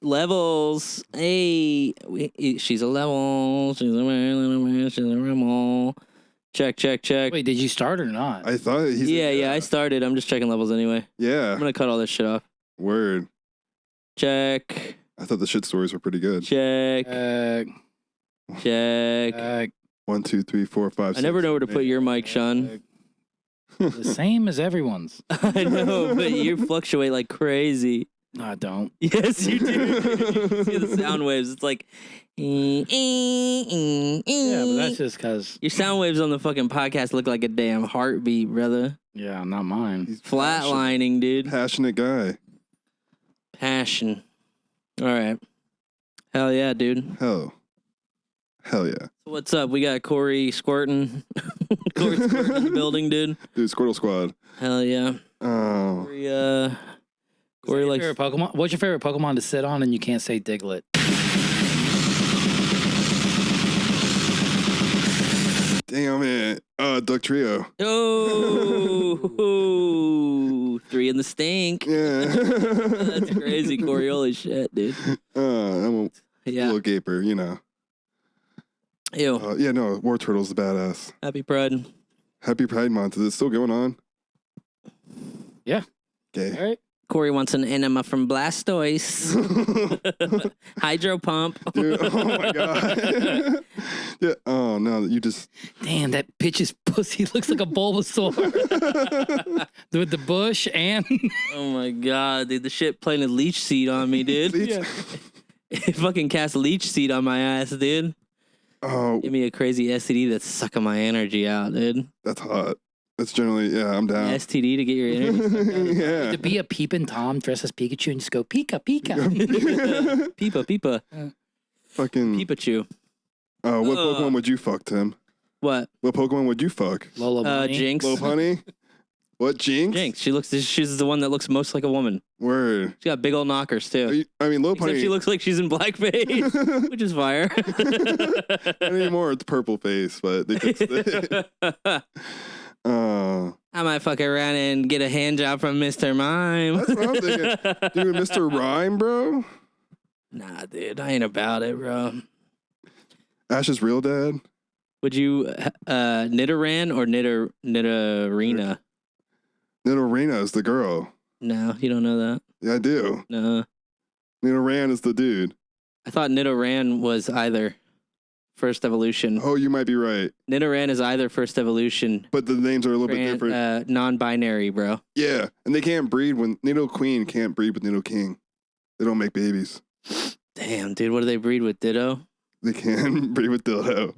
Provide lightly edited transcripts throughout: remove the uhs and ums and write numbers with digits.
Levels. Hey, she's a level. She's a rebel. Check. Wait, did you start or not? I thought he's... Yeah, I started. I'm just checking levels anyway. Yeah. I'm going to cut all this shit off. Word. Check. I thought the shit stories were pretty good. Check. 1, 2, 3, 4, 5, 6. I never know where to put your mic, Sean. The same as everyone's. I know, but you fluctuate like crazy. No, I don't. Yes, you do. You see the sound waves. It's like... Yeah, but that's just because... Your sound waves on the fucking podcast look like a damn heartbeat, brother. Yeah, not mine. He's Flatlining, dude. Passionate guy. Passion. All right. Hell yeah, dude. Hell yeah. So what's up? We got Corey squirting. Corey squirting in the building, dude. Dude, Squirtle Squad. Hell yeah. Oh. Corey likes... Favorite Pokemon? What's your favorite Pokemon to sit on and you can't say Diglett? Damn it. Duck Trio. Oh, 3 in the stink. Yeah. That's crazy, Corey. Holy shit, dude. I'm a Yeah. little gaper, you know. Ew. Yeah, no, War Turtle's a badass. Happy Pride. Happy Pride Month. Is it still going on? Yeah. Okay. All right. Corey wants an enema from Blastoise. Hydro pump. Dude, oh my god. Yeah. Oh no, you just... Damn, that bitch's pussy looks like a Bulbasaur. With the bush and... Oh my god, dude. The shit playing a leech seed on me, dude. Yeah. It fucking cast leech seed on my ass, dude. Oh, Give me a crazy STD that's sucking my energy out, dude. that's hot. That's generally, yeah, I'm down. STD to get your energy sucked out. Yeah. To be a peeping Tom dressed as Pikachu and just go, Pika, Pika. Peepa. Fucking... Peepachu. What Pokemon would you fuck, Tim? What? What Pokemon would you fuck? Lola Bunny. Jinx. Lopunny? What, Jinx? Jinx. She's the one that looks most like a woman. Word. She's got big old knockers too. I mean, Except Lopunny... she looks like she's in blackface, which is fire. Not anymore, it's purple face, but they fixed it. I might fuck around and get a hand job from Mr. Mime. That's what I'm thinking. Dude, Mr. Rhyme, bro? Nah, dude, I ain't about it, bro. Ash's real dad? Would you Nidoran or Nidorina? Nidorina is the girl. No, you don't know that. Yeah, I do. No, Nidoran is the dude. I thought Nidoran was either first evolution. Oh, you might be right. Nidoran is either first evolution. But the names are a little bit different. Non-binary, bro. Yeah, and they can't breed when Nido Queen can't breed with Nido King. They don't make babies. Damn, dude, what do they breed with? Ditto? They can breed with dildo.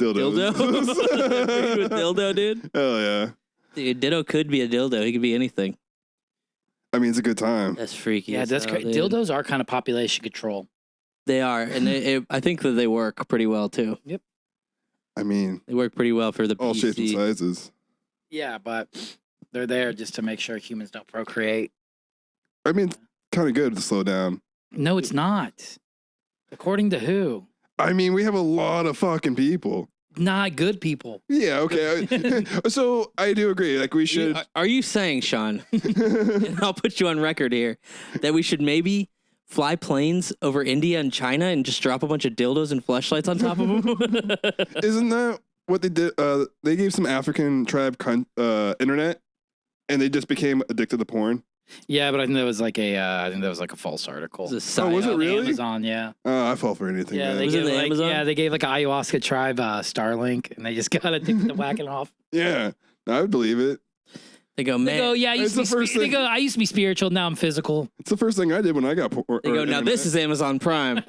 Dildos. Dildo? Breed with dildo, dude? Hell yeah. Dude, Ditto could be a dildo. He could be anything. I mean, it's a good time. That's freaky. Yeah, that's crazy. Dildos are kind of population control. They are, and I think that they work pretty well too. Yep. I mean, They work pretty well for the all PC. shapes and sizes. Yeah, but they're there just to make sure humans don't procreate. I mean, it's kind of good to slow down. No, it's not. According to who? I mean, we have a lot of fucking people. Not good people. Yeah, okay. So I do agree. Like, we should. Are you saying, Sean, and I'll put you on record here, that we should maybe fly planes over India and China and just drop a bunch of dildos and fleshlights on top of them? Isn't that what they did? They gave some African tribe internet, and they just became addicted to porn. Yeah, but I think that was like a false article. It was a Oh, was it really? Amazon, yeah. I fall for anything. Yeah, man. they Was it gave the Amazon? they gave like an ayahuasca tribe Starlink, and they just got addicted to whacking off. Yeah, I would believe it. They go, They man. go, yeah, I It's used, the first they thing- go, I used to be spiritual, now I'm physical. It's the first thing I did when I got porn. They go, now this is Amazon Prime.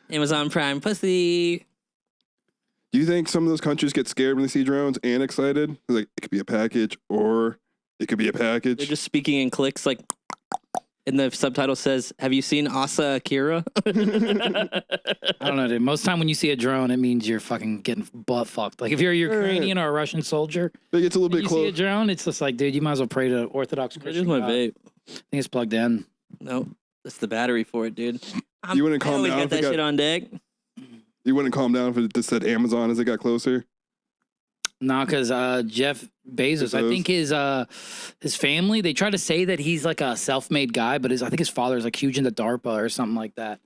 Amazon Prime pussy. Do you think some of those countries get scared when they see drones and excited? Like, it could be a package, or it could be a They're package. just speaking in clicks, like, and the subtitle says, "Have you seen Asa Akira?" I don't know, dude. Most time when you see a drone, it means you're fucking getting butt fucked. Like if you're a Ukrainian or a Russian soldier, It gets a little and bit you see a close. drone, it's just like, dude, you might as well pray to Orthodox Where's Christian my God. vape? I think it's plugged in. No, that's the battery for it, dude. You wouldn't I calm always down got if that it got, shit on deck. You wouldn't calm down if it just said Amazon as it got closer. No, because Jeff Bezos, I think his family, they try to say that he's like a self-made guy, but I think his father is like huge into DARPA or something like that.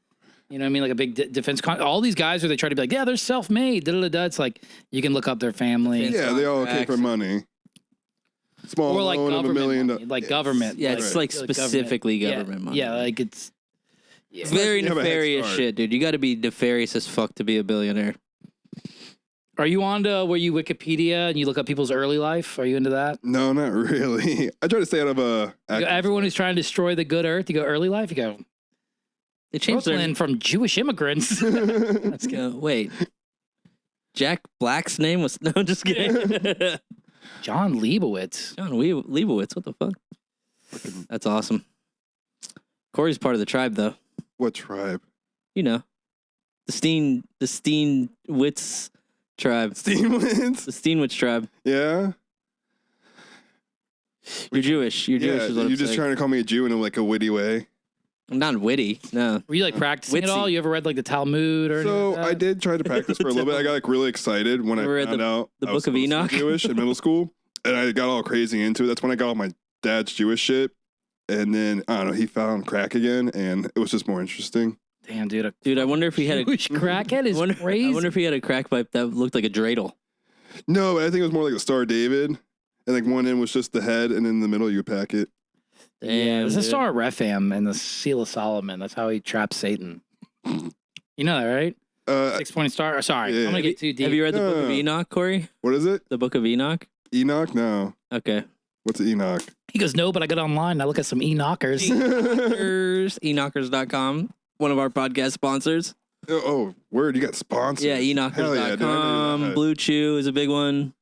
You know what I mean? Like a big defense. All these guys where they try to be like, yeah, they're self-made. Da-da-da-da. It's like you can look up their family. Yeah, they all came from money. Small or like loan of $1 million. money, like government. Yeah, it's like specifically government money. Yeah, like it's very You have a head nefarious start. shit, dude. You got to be nefarious as fuck to be a billionaire. Are you on to where you Wikipedia and you look up people's early life? Are you into that? No, not really. I try to stay out of You go, everyone who's trying to destroy the good earth, you go early life, you go They changed Brooklyn from Jewish immigrants. Let's go. Wait. Jack Black's name was... No, just kidding. John Leibowitz. John Leibowitz, what the fuck? That's awesome. Corey's part of the tribe, though. What tribe? You know. The Steenwitz tribe. Steenwitz? The Steenwitz tribe. Yeah? You're Jewish. You're Jewish is what I'm you're just saying. trying to call me a Jew in like a witty way. I'm not witty, no. Were you like practicing at all? Witsy. You ever read like the Talmud or anything So like that? I did try to practice for a little bit. I got like really excited when Ever I read found out the I was Book of supposed to be Enoch? Jewish in middle school, and I got all crazy into it. That's when I got all my dad's Jewish shit, and then I don't know. He found crack again, and it was just more interesting. Damn, dude. Dude, I wonder if he had a... Jewish crackhead is crazy. I wonder if he had a crack pipe that looked like a dreidel. No, I think it was more like a Star of David, and like one end was just the head, and in the middle you would pack it. Yeah, there's a dude. Star of Rephaim and the Seal of Solomon. That's how he traps Satan. You know that, right? 6-point star. Sorry, yeah. I'm gonna get too deep. Have you read the Book of Yeah. Enoch, Corey? What is it? The Book of Enoch? Enoch? No. Okay. What's Enoch? He goes, no, but I got online and I look at some Enochers. Enochers.com, one of our podcast sponsors. Oh, word! You got sponsors. Yeah, Hell yeah, dude, I didn't Enochers.com. know that. Blue Chew is a big one.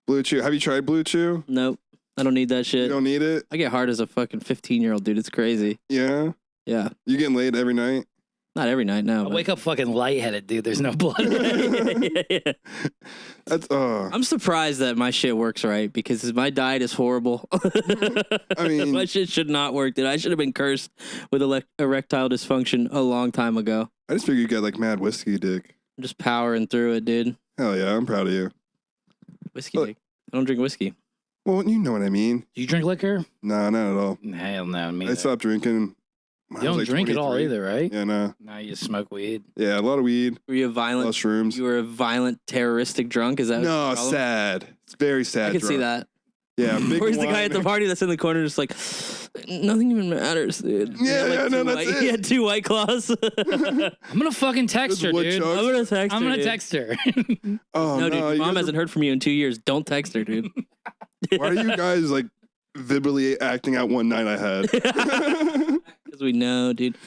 Blue Chew. Have you tried Blue Chew? Nope. I don't need that You shit. don't need it. I get hard as a fucking 15-year-old, dude. It's crazy. Yeah. Yeah. You getting laid every night? Not every night, no. I but- wake up fucking lightheaded, dude. There's no blood. Yeah. That's I'm surprised that my shit works right because my diet is horrible. I mean- my shit should not work, dude. I should have been cursed with erectile dysfunction a long time ago. I just figured you got like mad whiskey dick. I'm just powering through it, dude. Hell yeah, I'm proud of you. Whiskey, Look. dick. I don't drink whiskey. Well, you know what I mean. Do you drink liquor? Nah, not at all. Hell no, me. I stopped drinking. when I You was, don't like, drink at all 23. either, right? Yeah, nah. No, you just smoke weed. Yeah, a lot of weed, Were you a violent? mushrooms. You were a violent terroristic drunk? Is that No, the problem? sad. It's very sad. I can see drunk. that. Yeah, big Where's the guy wine. at the party that's in the corner just like, nothing even matters, dude. He Yeah, had, yeah, no, two that's it. He had 2 White Claws. I'm I'm gonna fucking text her, dude. woodchuck. gonna text I'm her, gonna dude. text her. Oh No, dude, your you mom guys hasn't heard from you in 2 years. Don't text her, dude. are- Why are you guys like vividly acting out one night I had? Because we know, dude.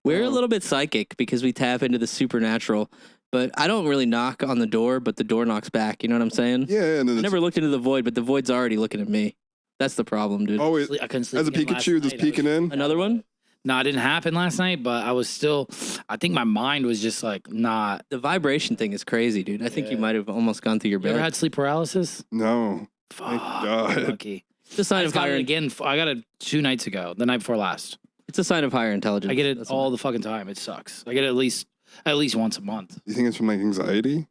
We're a little bit psychic because we tap into the supernatural. But I don't really knock on the door, but the door knocks back. You know what I'm saying? Yeah, and then I it's never looked into the void, but the void's already looking at me. That's the problem, dude. always I couldn't sleep as a again last Pikachu just night. peeking in. Another one? No, it didn't happen last night, but I was still. I think my mind was just like not. The vibration thing is crazy, dude. I think you Yeah. might have almost gone through your You bed. ever had sleep paralysis? No. Fuck, God. lucky. It's a sign I of just got higher. it again. I got it 2 nights ago, the night before last. It's a sign of higher intelligence. I get it That's all all. the fucking time. It sucks. I get it at least once a month. You think it's from like anxiety?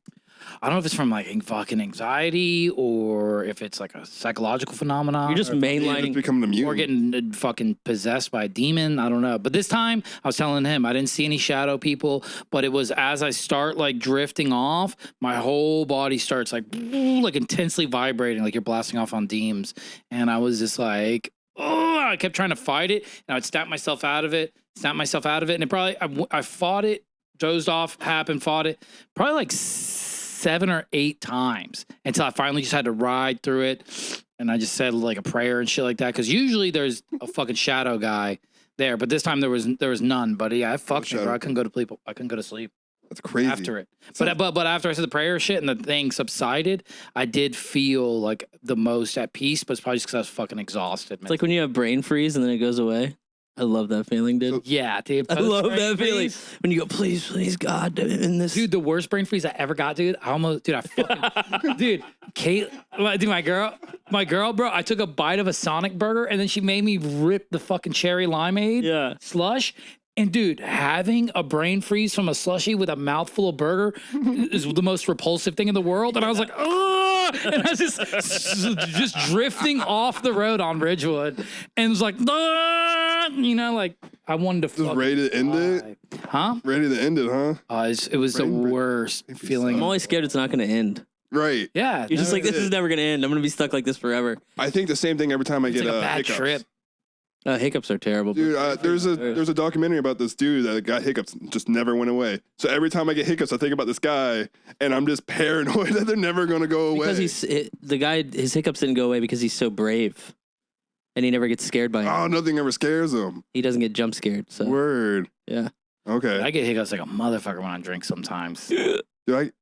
I don't know if it's from like fucking anxiety or if it's like a psychological phenomenon. You're just or, Just mainlining. becoming immune. or getting fucking possessed by a demon. I don't know. But this time, I was telling him I didn't see any shadow people. But it was as I start like drifting off, my whole body starts like intensely vibrating, like you're blasting off on Deems. And I was just like, oh, I kept trying to fight it, and I would snap myself out of it, and it probably I fought it, dozed off, happened, fought it, probably like 7 or 8 times until I finally just had to ride through it. And I just said like a prayer and shit like that. Cause usually there's a fucking shadow guy there, but this time there was none. But yeah, I fucked me, bro. shadow. I couldn't go to sleep. I couldn't go to sleep That's crazy. after it. But after I said the prayer shit and the thing subsided, I did feel like the most at peace. But it's probably just because I was fucking exhausted. It's like when you have brain freeze and then it goes away. I love that feeling, dude. yeah, dude. I love Brain that feeling freeze. when you go, please, please, God, in this. Dude, the worst brain freeze I ever got, dude. I fucking, dude, Kate, dude, my girl, bro. I took a bite of a Sonic burger and then she made me rip the fucking cherry limeade Yeah. slush. And dude, having a brain freeze from a slushie with a mouthful of burger is the most repulsive thing in the world. And I was like, oh, and I was just drifting off the road on Ridgewood, and it was like, you know, like I wanted to. Just ready to end it? Huh? Ready to end it, huh? It was the worst feeling. I'm always scared it's not going to end. Right. Yeah, You're just like, this is never going to end. I'm going to be stuck like this forever. I think the same thing every time I it's get like a bad hiccups. trip. Hiccups are terrible. Dude, there's a documentary about this dude that got hiccups, just never went away. So every time I get hiccups, I think about this guy, and I'm just paranoid that they're never going to go away. Because his hiccups didn't go away because he's so brave, and he never gets scared by it. Oh, nothing ever scares him. He doesn't get jump scared. So Word. yeah, Okay. I get hiccups like a motherfucker when I drink sometimes.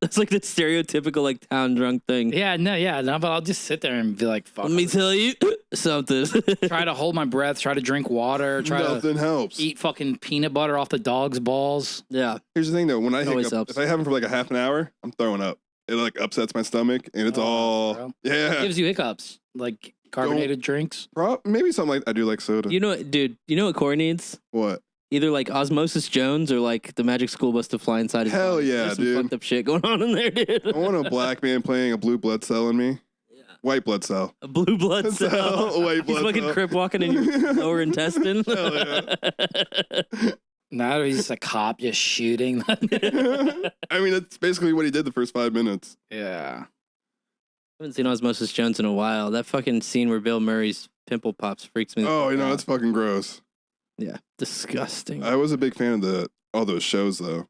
that's like the stereotypical like town drunk thing. Yeah, no, but I'll just sit there and be like, fuck. Let me tell you something. Try to hold my breath, try to drink water, try Nothing to helps. eat fucking peanut butter off the dog's balls. Yeah. Here's the thing, though. When I It always hiccup, helps. if I have them for like a half an hour, I'm throwing up. It like upsets my stomach, and it's all bro. yeah. It gives you hiccups, like carbonated drinks. Maybe something like I do like soda. You know what, dude? You know what Corey needs? What? Either like Osmosis Jones or like the Magic School Bus to fly inside his Hell body. yeah, There's some dude. fucked up shit going on in there, dude. I want a black man playing a blue blood cell in me. Yeah. White blood cell. A blue blood cell. White He's blood fucking cell. crip walking in your lower intestine. Hell yeah. Now he's just a cop just shooting. I mean, that's basically what he did the first 5 minutes. Yeah. I haven't seen Osmosis Jones in a while. That fucking scene where Bill Murray's pimple pops freaks me. the Oh, fuck you know, out. that's fucking gross. Yeah, disgusting. I was a big fan of all those shows, though.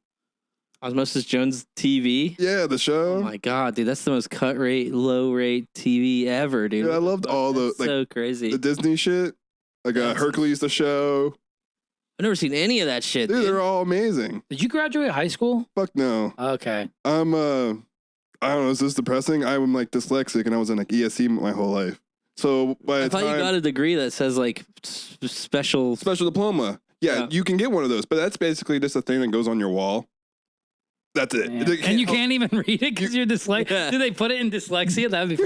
Osmosis Jones TV. Yeah, the show. Oh my god, dude, that's the most cut rate, low rate TV ever, dude. Dude, I loved all the That's like so crazy. the Disney shit. Like That's- Hercules, the show. I've never seen any of that shit, Dude, dude. they're all amazing. Did you graduate high school? Fuck no. Okay. I'm I don't know. Is this depressing? I'm like dyslexic, and I was in like ESE my whole life. So by I the thought you time got a degree that says like special. special diploma, yeah, you can get one of those, but that's basically just a thing that goes on your wall. That's it. Yeah. They And you can't even read it because you're dyslexic. Yeah. Do they put it in dyslexia? That'd be.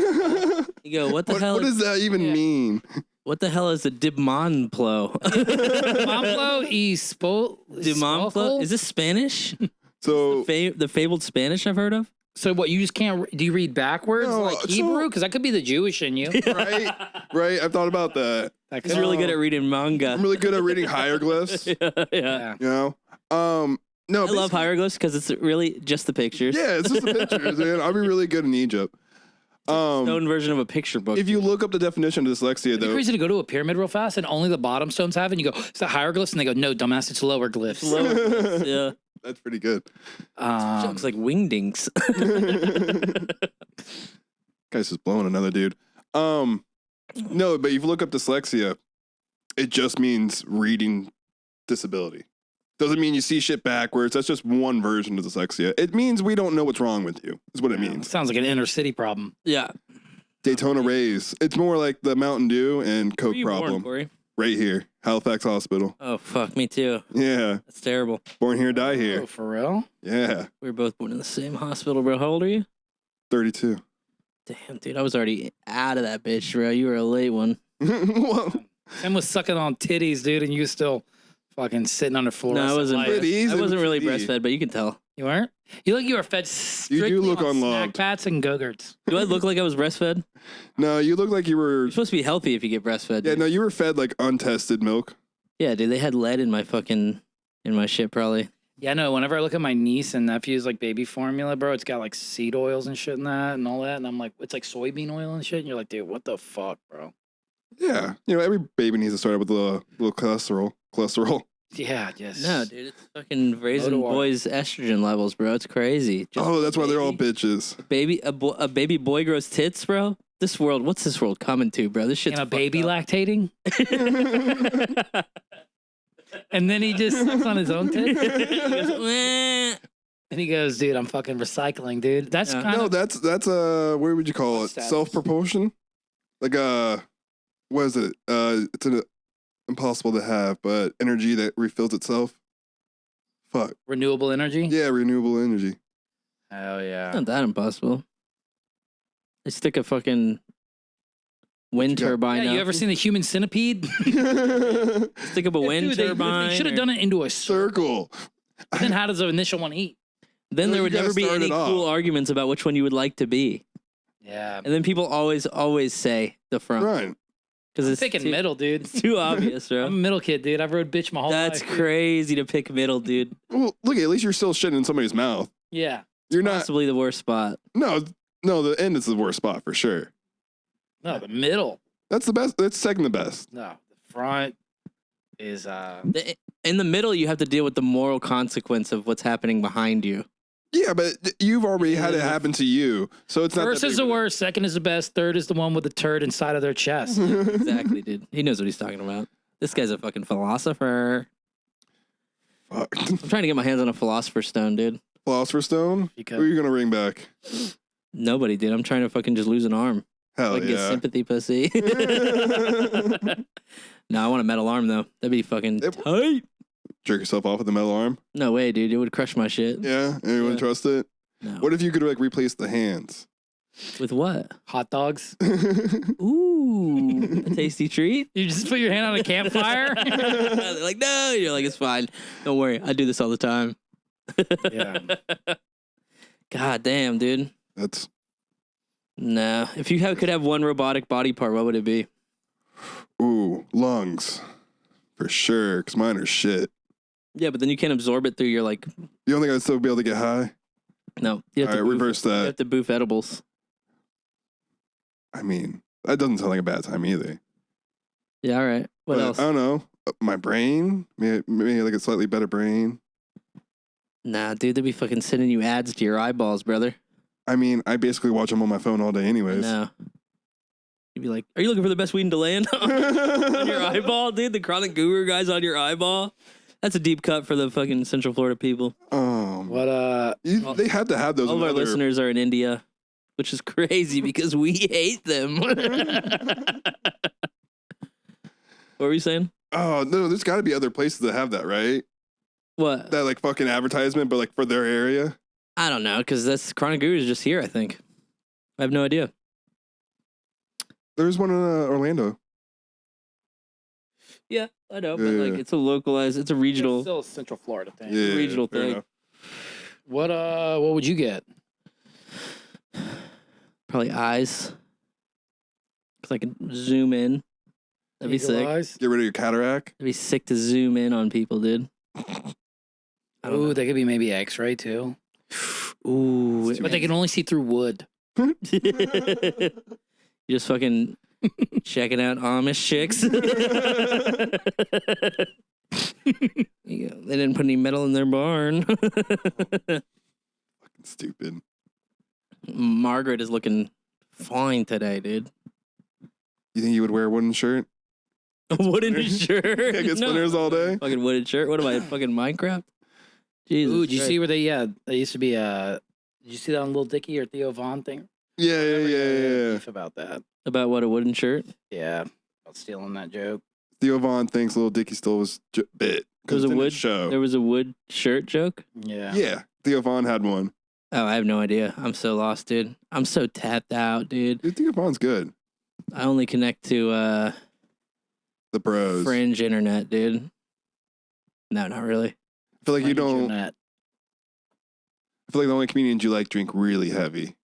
You go, what the hell? What does that even Yeah. mean? What the hell is a Dimonplo? Mamlo y Dimonplo? Is this Spanish? So The fabled Spanish I've heard of? So what? You just can't? Do you read backwards No, like so- Hebrew? Because that could be the Jewish in you. right, right. I've thought about that. That He's could- really good at reading manga. I'm really good at reading hieroglyphs. yeah. Yeah. You know, no, I love basically- hieroglyphs because it's really just the pictures. Yeah, it's just the pictures, man. I'll be really good in Egypt. Stone version of a picture book. If you look up the definition of dyslexia, It'd be though, crazy to go to a pyramid real fast and only the bottom stones have it. And you go, is that hieroglyphs? And they go, no, dumbass, it's lower glyphs. yeah. that's pretty good. Looks like wingdings. Guy's just blowing another dude. No, but if you look up dyslexia, it just means reading disability. Doesn't mean you see shit backwards. That's just one version of dyslexia. It means we don't know what's wrong with you. Is what it means. Sounds like an inner city problem. yeah. Daytona Rays. It's more like the Mountain Dew and Where Coke were you born, problem. Corey? Right here, Halifax Hospital. Oh, fuck. Me too. Yeah, That's terrible. born here, die here. Oh, for real? Yeah, We were both born in the same hospital, bro. How old are you? 32. Damn, dude. I was already out of that bitch, bro. You were a late one. Whoa. Sam was sucking on titties, dude, and you still fucking sitting on the floor. No, I wasn't. Titties I wasn't and really titties. breastfed, but you can tell. You weren't? You were fed strictly look on snack unloved. pats and Go-Gurts. Do I look like I was breastfed? No, you look like you were. You're supposed to be healthy if you get breastfed. Yeah, no, you were fed like untested milk. Yeah, dude. They had lead in my shit, probably. Yeah, no, whenever I look at my niece and nephew's like baby formula, bro, it's got like seed oils and shit in that and all that. And I'm like, it's like soybean oil and shit. And you're like, dude, what the fuck, bro? Yeah, you know, every baby needs to start out with a little cholesterol. Cholesterol. Yeah, just. No, dude. It's fucking raising Motor water. boys' estrogen levels, bro. It's crazy. Just Oh, that's why they're all baby- bitches. A baby boy grows tits, bro. This world, what's this world coming to, bro? This shit's And a fucked baby up. lactating. And then he just sucks on his own tits. Meh. And he goes, dude, I'm fucking recycling, dude. That's Yeah. kind No, of. that's what would you call it? Status. Self-propulsion? Like what is it? It's impossible to have, but energy that refills itself. Fuck. Renewable energy? Yeah, renewable energy. Hell yeah. Not that impossible. They stick a fucking wind you got? turbine Yeah, up. you ever seen the human centipede? Stick up a wind Dude, turbine. They should have done it into a circle. Circle. Then how does the initial one eat? Then No, there you would gotta never be start any it off. cool arguments about which one you would like to be. Yeah. And then people always say the front. Right. Because I'm it's picking too, middle, dude. it's too obvious, bro. I'm a middle kid, dude. I've rode bitch my whole That's life. Dude. crazy to pick middle, dude. Well, look, at least you're still shitting in somebody's mouth. Yeah. You're not. Possibly the worst spot. No, the end is the worst spot for sure. No, the middle. That's the best. That's second to best. No, the front is In the middle, you have to deal with the moral consequence of what's happening behind you. Yeah, but you've already had it happen to you, so it's not. first that is big the of a- worst, second is the best, third is the one with the turd inside of their chest. Exactly, dude. He knows what he's talking about. This guy's a fucking philosopher. Fuck. I'm trying to get my hands on a philosopher's stone, dude. Philosopher's Stone. Because Who are you gonna bring back? Nobody, dude. I'm trying to fucking just lose an arm. Hell Like get yeah. sympathy pussy. No, I want a metal arm though. That'd be fucking It- tight. Jerk yourself off with the metal arm. No way, dude. It would crush my shit. Yeah, anyone Yeah. trust it? No. What if you could like replace the hands? With what? hot dogs. Ooh, a tasty treat. You just put your hand on a campfire. They're like, no. You're like, it's fine. Don't worry. I do this all the time. Yeah. God damn, dude. That's No. If you could have one robotic body part, what would it be? lungs for sure. Because mine are shit. Yeah, but then you can't absorb it through your like. You don't think I'd still be able to get high? No. You All have right, to boof, reverse You that. have to boof edibles. I mean, that doesn't sound like a bad time either. Yeah. All right. What But else? I don't know. My brain, maybe like a slightly better brain. Nah, dude. They'd be fucking sending you ads to your eyeballs, brother. I mean, I basically watch them on my phone all day, anyways. No. You'd be like, are you looking for the best weed in DeLand? On your eyeball, dude. The chronic guru guy's on your eyeball. That's a deep cut for the fucking Central Florida people. What They had to have those. All in of our other- listeners are in India, which is crazy because we hate them. What were you saying? Oh no, there's got to be other places that have that, right? What? That like fucking advertisement, but like for their area. I don't know, because that's Chronic Guru is just here, I think. I have no idea. There's one in Orlando. Yeah, I know, but Yeah, like yeah. it's a localized, it's a regional. still a Central Florida thing. Yeah, regional fair thing. enough. What would you get? Probably eyes. Because I can zoom in. That'd be Eagle sick. eyes? Get rid of your cataract. It'd be sick to zoom in on people, dude. I don't Ooh, know. they could be maybe X-ray too. Ooh. But they can only see through wood. You just fucking checking out Amish chicks. Yeah, they didn't put any metal in their barn. Stupid. Margaret is looking fine today, dude. You think you would wear a wooden shirt? A wooden shirt. Yeah, get spinners all day. Fucking wooden shirt. What am I, fucking Minecraft? Jesus. Ooh, did you Christ. see where there used to be did you see that on Lil Dicky or Theo Von thing? Yeah. Beef about that. About what, a wooden shirt? Yeah. About stealing that joke. Theo Von thinks Little Dicky stole his bit. There was It's a in his wood show. There was a wood shirt joke? Yeah. Yeah, Theo Von had one. Oh, I have no idea. I'm so lost, dude. I'm so tapped out, dude. Dude, Theo Von's good. I only connect to The bros. fringe internet, dude. No, not really. I feel like you don't. Internet. I feel like the only comedians you like drink really heavy.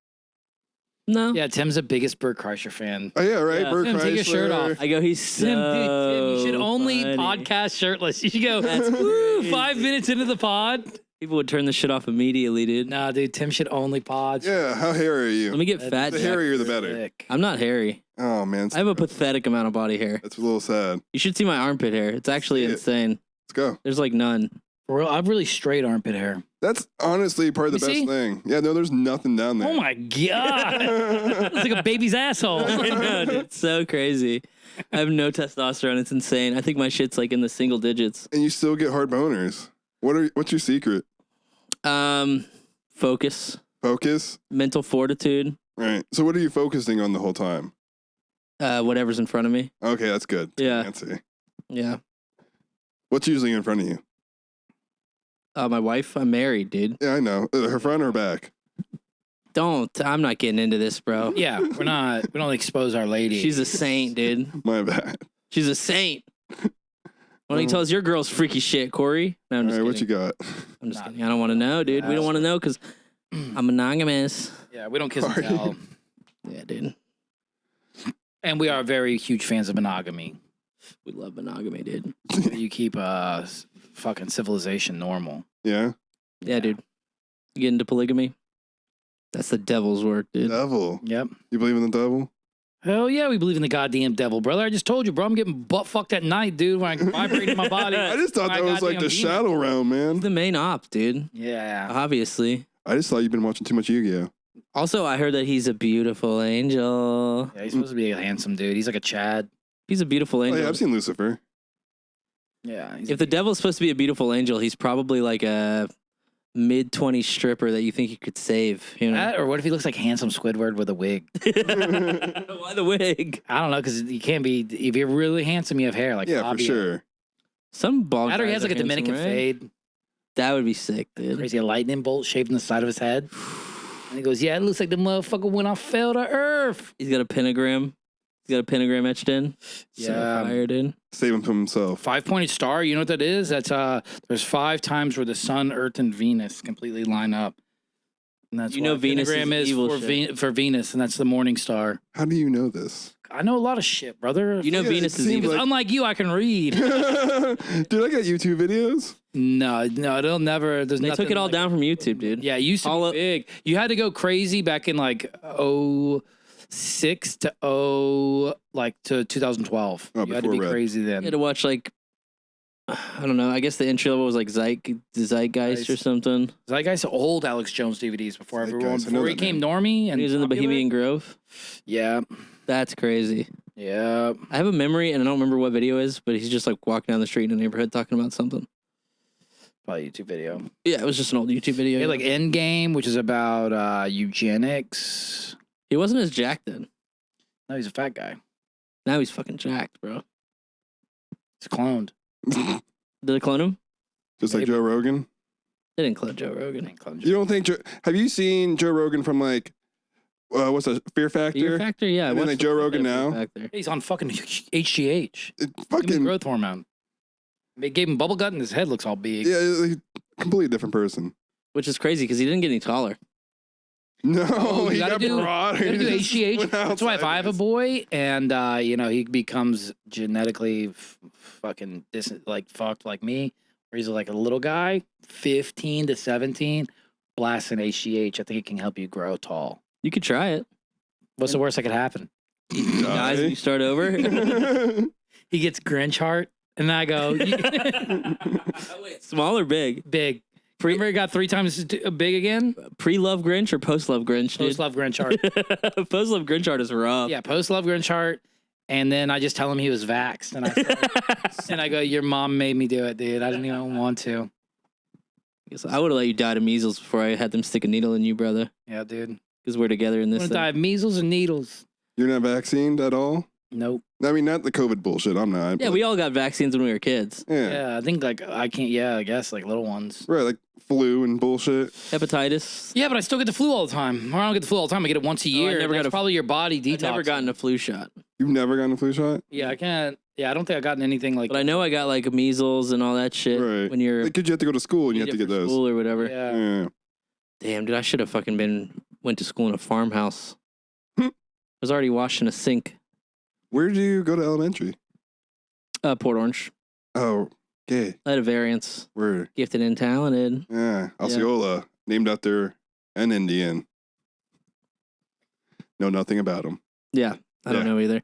No. Yeah, Tim's the biggest Bert Kreischer fan. Oh yeah, right. Yeah. Bert Tim, take your shirt Kreischer. off. I go, he's so Tim, you should only funny. podcast shirtless. You should go, That's woo, crazy. 5 minutes into the pod. People would turn this shit off immediately, dude. Nah, dude, Tim should only pod. Yeah, how hairy are Let you? me get That's fat. The Jack. hairier the better. Sick. I'm not hairy. Oh man, I have a pathetic amount of body hair. that's a little sad. You should see my armpit hair. It's actually See it. insane. Let's go. There's like none. For real, I have really straight armpit hair. That's honestly probably the You best see? thing. Yeah, no, there's nothing down there. Oh my god, it's like a baby's asshole. I know, dude. It's so crazy. I have no testosterone. It's insane. I think my shit's like in the single digits. And you still get hard boners. What's your secret? Focus, Focus. mental fortitude, Right. So what are you focusing on the whole time? whatever's in front of me. Okay, that's good. Yeah. Fancy. Yeah. What's usually in front of you? My wife, I'm married, dude. Yeah, I know. Her front or back? I'm not getting into this, bro. Yeah, we don't expose our lady. She's a saint, dude. My bad. She's a saint. Why don't you tell us your girl's freaky shit, Corey? No, I'm All just right, kidding. what you got? I'm just kidding. I don't want to know, dude. We don't want to know because I'm monogamous. yeah, we don't kiss and Sorry. tell. Yeah, dude. And we are very huge fans of monogamy. We love monogamy, dude. You keep fucking civilization normal. Yeah. Yeah, dude. You get into polygamy? That's the devil's work, dude. Devil. Yep. You believe in the devil? Hell yeah, we believe in the goddamn devil, brother. I just told you, bro. I'm getting butt fucked at night, dude, when I vibrate in my body. I just thought that was like the shadow realm, He's man. the main op, dude. Yeah. Obviously. I just thought you've been watching too much Yu-Gi-Oh. Also, I heard that he's a beautiful angel. Yeah, he's supposed to be a handsome dude. He's like a Chad. He's a beautiful Oh, angel. yeah, I've seen Lucifer. Yeah. If the devil's supposed to be a beautiful angel, he's probably like a mid-20s stripper that you think you could save. You know? That, or what if he looks like handsome Squidward with a wig? Why the wig? I don't know, because you can't be, if you're really handsome, you have hair. Like Yeah, Fabio. for sure. Some bald That or he guys has like are a Dominican handsome, right? fade. That would be sick, dude. Crazy, a lightning bolt shaved in the side of his head. And he goes, yeah, it looks like the motherfucker when I fell to earth. He's got a pentagram. He's got a pentagram etched in. So Yeah. fire, dude. Save him from himself. 5-pointed star, you know what that is? That's there's 5 times where the sun, earth, and Venus completely line up. And that's You know why Venus pentagram is is evil for, shit. for Venus, and that's the morning star. How do you know this? I know a lot of shit, brother. You know Yeah, Venus it is seems evil. like- Unlike you, I can read. Dude, I got YouTube videos. no, it'll never. There's They nothing took it all like, down from YouTube, dude. Yeah, it used to All be up- big. You had to go crazy back in like 06 to 2012. Oh, you had to before be Red. crazy then. You had to watch like, I don't know. I guess the entry level was like Zeitgeist or something. Like I said, old Alex Jones DVDs before everyone, Zeitgeist, I know before he that came name. normie and He was in the popular. Bohemian Grove. Yeah, That's crazy. yeah. I have a memory, and I don't remember what video it is, but he's just like walking down the street in the neighborhood talking about something. Probably YouTube video. Yeah, it was just an old YouTube video. He had yeah. like Endgame, which is about eugenics. He wasn't as jacked then. No, he's a fat guy. Now he's fucking jacked, bro. He's cloned. Did they clone him? Just like Maybe. Joe Rogan. They didn't clone Joe Rogan. You don't think have you seen Joe Rogan from like what's that, Fear Factor? Fear Factor? Yeah. I And then, watched like, the Joe first Rogan episode of now? Fear Factor. He's on fucking HGH. It Human fucking growth hormone. They gave him bubble gut and his head looks all big. yeah, like, completely different person. Which is crazy because he didn't get any taller. No, Oh, you he gotta got do- broader. You gotta do He just HGH. went That's why if I have a sideways. boy and he becomes genetically fucking fucked like me, where he's like a little guy, 15 to 17, blasting HGH. I think it can help you grow tall. You could try it. What's the worst that could happen? Guys, you start over. He gets Grinch heart, and I go Small or big? big. Remember, it got 3 times big again. Pre-love Grinch or post-love Grinch, dude? Post love Grinch heart. Post-love Grinch art is rough. Yeah, post love Grinch heart. And then I just tell him he was vaxxed, and I go, "Your mom made me do it, dude. I didn't even want to." I would have let you die to measles before I had them stick a needle in you, brother. Yeah, dude. Because we're together in I'm this gonna thing. die of measles and needles. You're not vaccinated at all? Nope. I mean, not the COVID bullshit. I'm not. Yeah, but- we all got vaccines when we were kids. Yeah. Yeah, I think I can't. Yeah, I guess like little ones. Right, like flu and bullshit. Hepatitis. Yeah, but I still get the flu all the time. Or I don't get the flu all the time. I get it once a year. never That's got a- probably your body detox. I've never gotten a flu shot. You've never gotten a flu shot? Yeah, I can't. Yeah, I don't think I gotten anything like. But I know I got like measles and all that shit Right. when you're Because you have to go to school and you have to needed get for those. school or whatever. Yeah. Yeah. Damn, dude, I should have fucking went to school in a farmhouse. Hmm. I was already washing a sink. Where did you go to elementary? Port Orange. Oh, gay. I had a variance. Where? Gifted and talented. Yeah, Osceola, named after an Indian. Know nothing about him. Yeah, I don't Yeah. know either.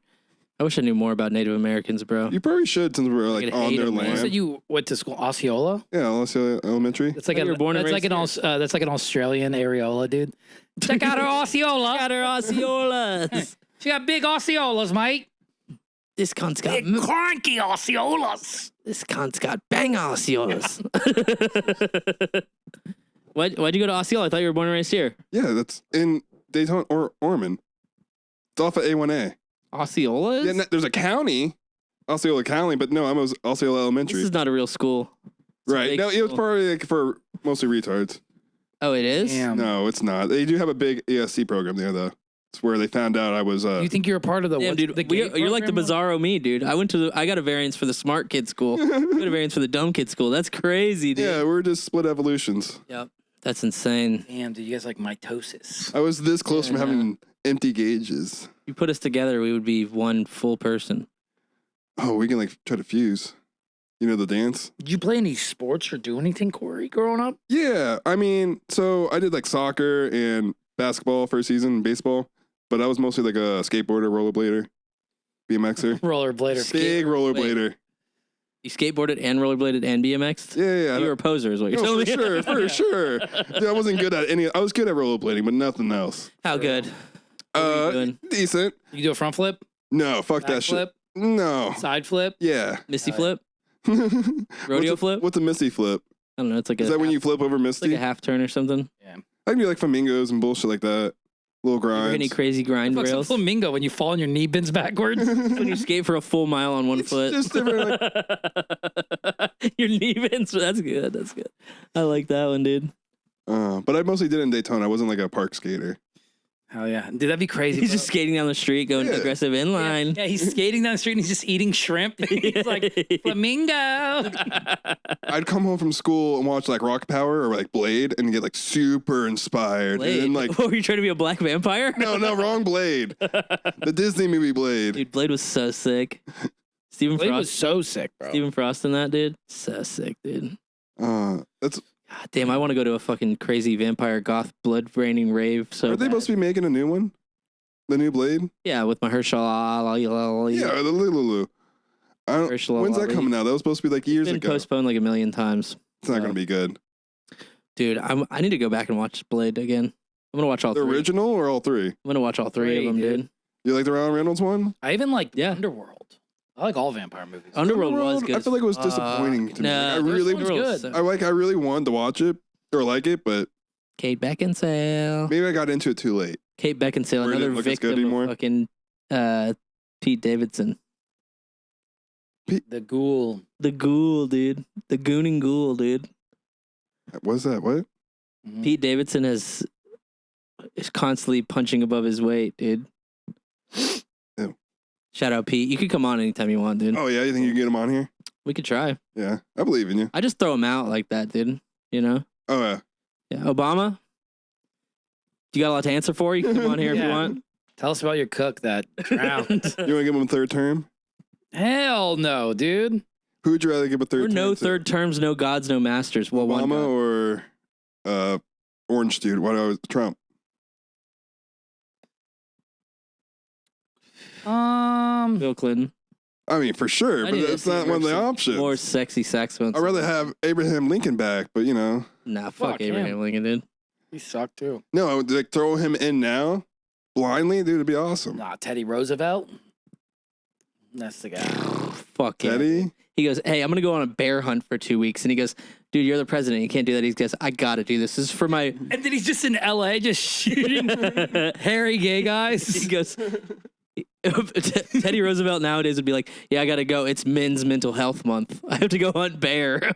I wish I knew more about Native Americans, bro. You probably should since we're like could on hate their him, man. You said land. you went to school Osceola. Yeah, Osceola Elementary. That's like Oh, you were born and that's like raised that's like an Australian areola, dude. Check out her Osceola. Got her Osceolas. She got big Osceolas, mate. This cunt's got cranky Osceolas. this cunt's got bang Osceolas. Why'd you go to Osceola? I thought you were born and raised here. Yeah, that's in Daytona or Ormond. It's off of A1A. Osceola? Yeah, there's a county, Osceola County, but no, I'm Osceola This Elementary. is not a real school. It's a Right. fake No, it was school. probably like for mostly retards. Oh, it is? Damn. No, it's not. They do have a big ESC program there, though. It's where they found out I was. You think you're a part of the? Damn, what, dude, the gay you're like the program? bizarro me, dude. I got a variance for the smart kid school. I got a variance for the dumb kid school. That's crazy, dude. Yeah, we're just split evolutions. Yep. That's insane. Damn, dude, you guys like mitosis. I was this close Yeah, from having empty gauges. You put us together, we would be one full person. Oh, we can like try to fuse. You know the dance? Did you play any sports or do anything, Corey, growing up? Yeah, I mean, so I did like soccer and basketball first season, baseball, but I was mostly like a skateboarder, rollerblader, BMXer. Rollerblader. Big rollerblader. You skateboarded and rollerbladed and BMX'd? Yeah. You were a poser is what you're No, telling me. for sure. Dude, I wasn't good at any. I was good at rollerblading, but nothing else. How good? What were you doing? Decent. You do a front flip? No, fuck Back that flip? shit. No. Side flip? Yeah. Misty flip? Rodeo flip? What's a Misty flip? I don't know. It's like Is that when you flip over it's like Misty? a half turn or something. I can do like flamingos and bullshit like that. Little Any grinds. crazy grind What's a rails? flamingo when you fall and your knee bends backwards? When you skate for a full mile on one It's foot. just different, Your knee bends. That's good. That's good. I like that one, dude. But I mostly did it in Daytona. I wasn't like a park skater. Hell yeah. Dude, that'd be crazy. He's bro. just skating down the street, going Yeah. aggressive inline. Yeah, he's skating down the street and he's just eating shrimp. He's like, flamingo. I'd come home from school and watch like Rock Power or like Blade and get like super inspired. Blade. And then like, What, were you trying to be a black vampire? no, wrong Blade. The Disney movie Blade. Dude, Blade was so sick. Stephen Blade was Frost. so sick, bro. Stephen Frost in that, dude. So sick, dude. That's God damn, I want to go to a fucking crazy vampire goth blood raining rave. So Are they bad. supposed to be making a new one? The new Blade? Yeah, with Mahershala Ali. Yeah, the Lulu. I don't, Mahershala when's that Ali. coming out? That was supposed to be like years It's been ago. postponed like a million times. It's not going to be good. Dude, I need to go back and watch Blade again. I'm gonna watch all The three. original or all three? I'm gonna watch all three of them, Three, dude. You like the Ryan Reynolds one? I even like Yeah. Underworld. I like all vampire movies. Underworld was good. I feel like it was disappointing to me. Nah, Like, I really, Underworld's good. I really wanted to watch it or like it, but Kate Beckinsale. maybe I got into it too late. Kate Beckinsale, Where it another didn't look as good victim anymore? of fucking Pete Davidson. The Ghoul. The ghoul, dude. The gooning ghoul, dude. What's that? What? Mhm. Pete Davidson is constantly punching above his weight, dude. Ew. Shout out Pete. You could come on anytime you want, dude. Oh yeah, you think you can get him on here? We could try. Yeah, I believe in you. I just throw him out like that, dude. You know? Oh yeah. Yeah. Obama? You got a lot to answer for? You can come on here if you Yeah. want. Tell us about your cook that drowned. You want to give him a third term? Hell no, dude. Who would you rather give a Or third term? no to? third terms, no gods, no masters. Well, one Obama god. or Orange Dude? What was Trump? Bill Clinton. I mean, for sure, I but need to that's see not one of the some options. More sexy saxophones. I'd rather have Abraham Lincoln back, but you know, Nah, Fuck fuck Abraham him. Lincoln, dude. He sucked too. no, I would like throw him in now blindly, dude. It'd be awesome. Nah, Teddy Roosevelt. That's the guy. Fuck yeah. Teddy, He goes, hey, I'm going to go on a bear hunt for 2 weeks. And he goes, dude, you're the president. You can't do that. He goes, I got to do this. This is for my... And then he's just in LA just shooting hairy gay He guys. goes... Teddy Roosevelt nowadays would be like, yeah, I got to go. It's Men's Mental Health Month. I have to go hunt bear.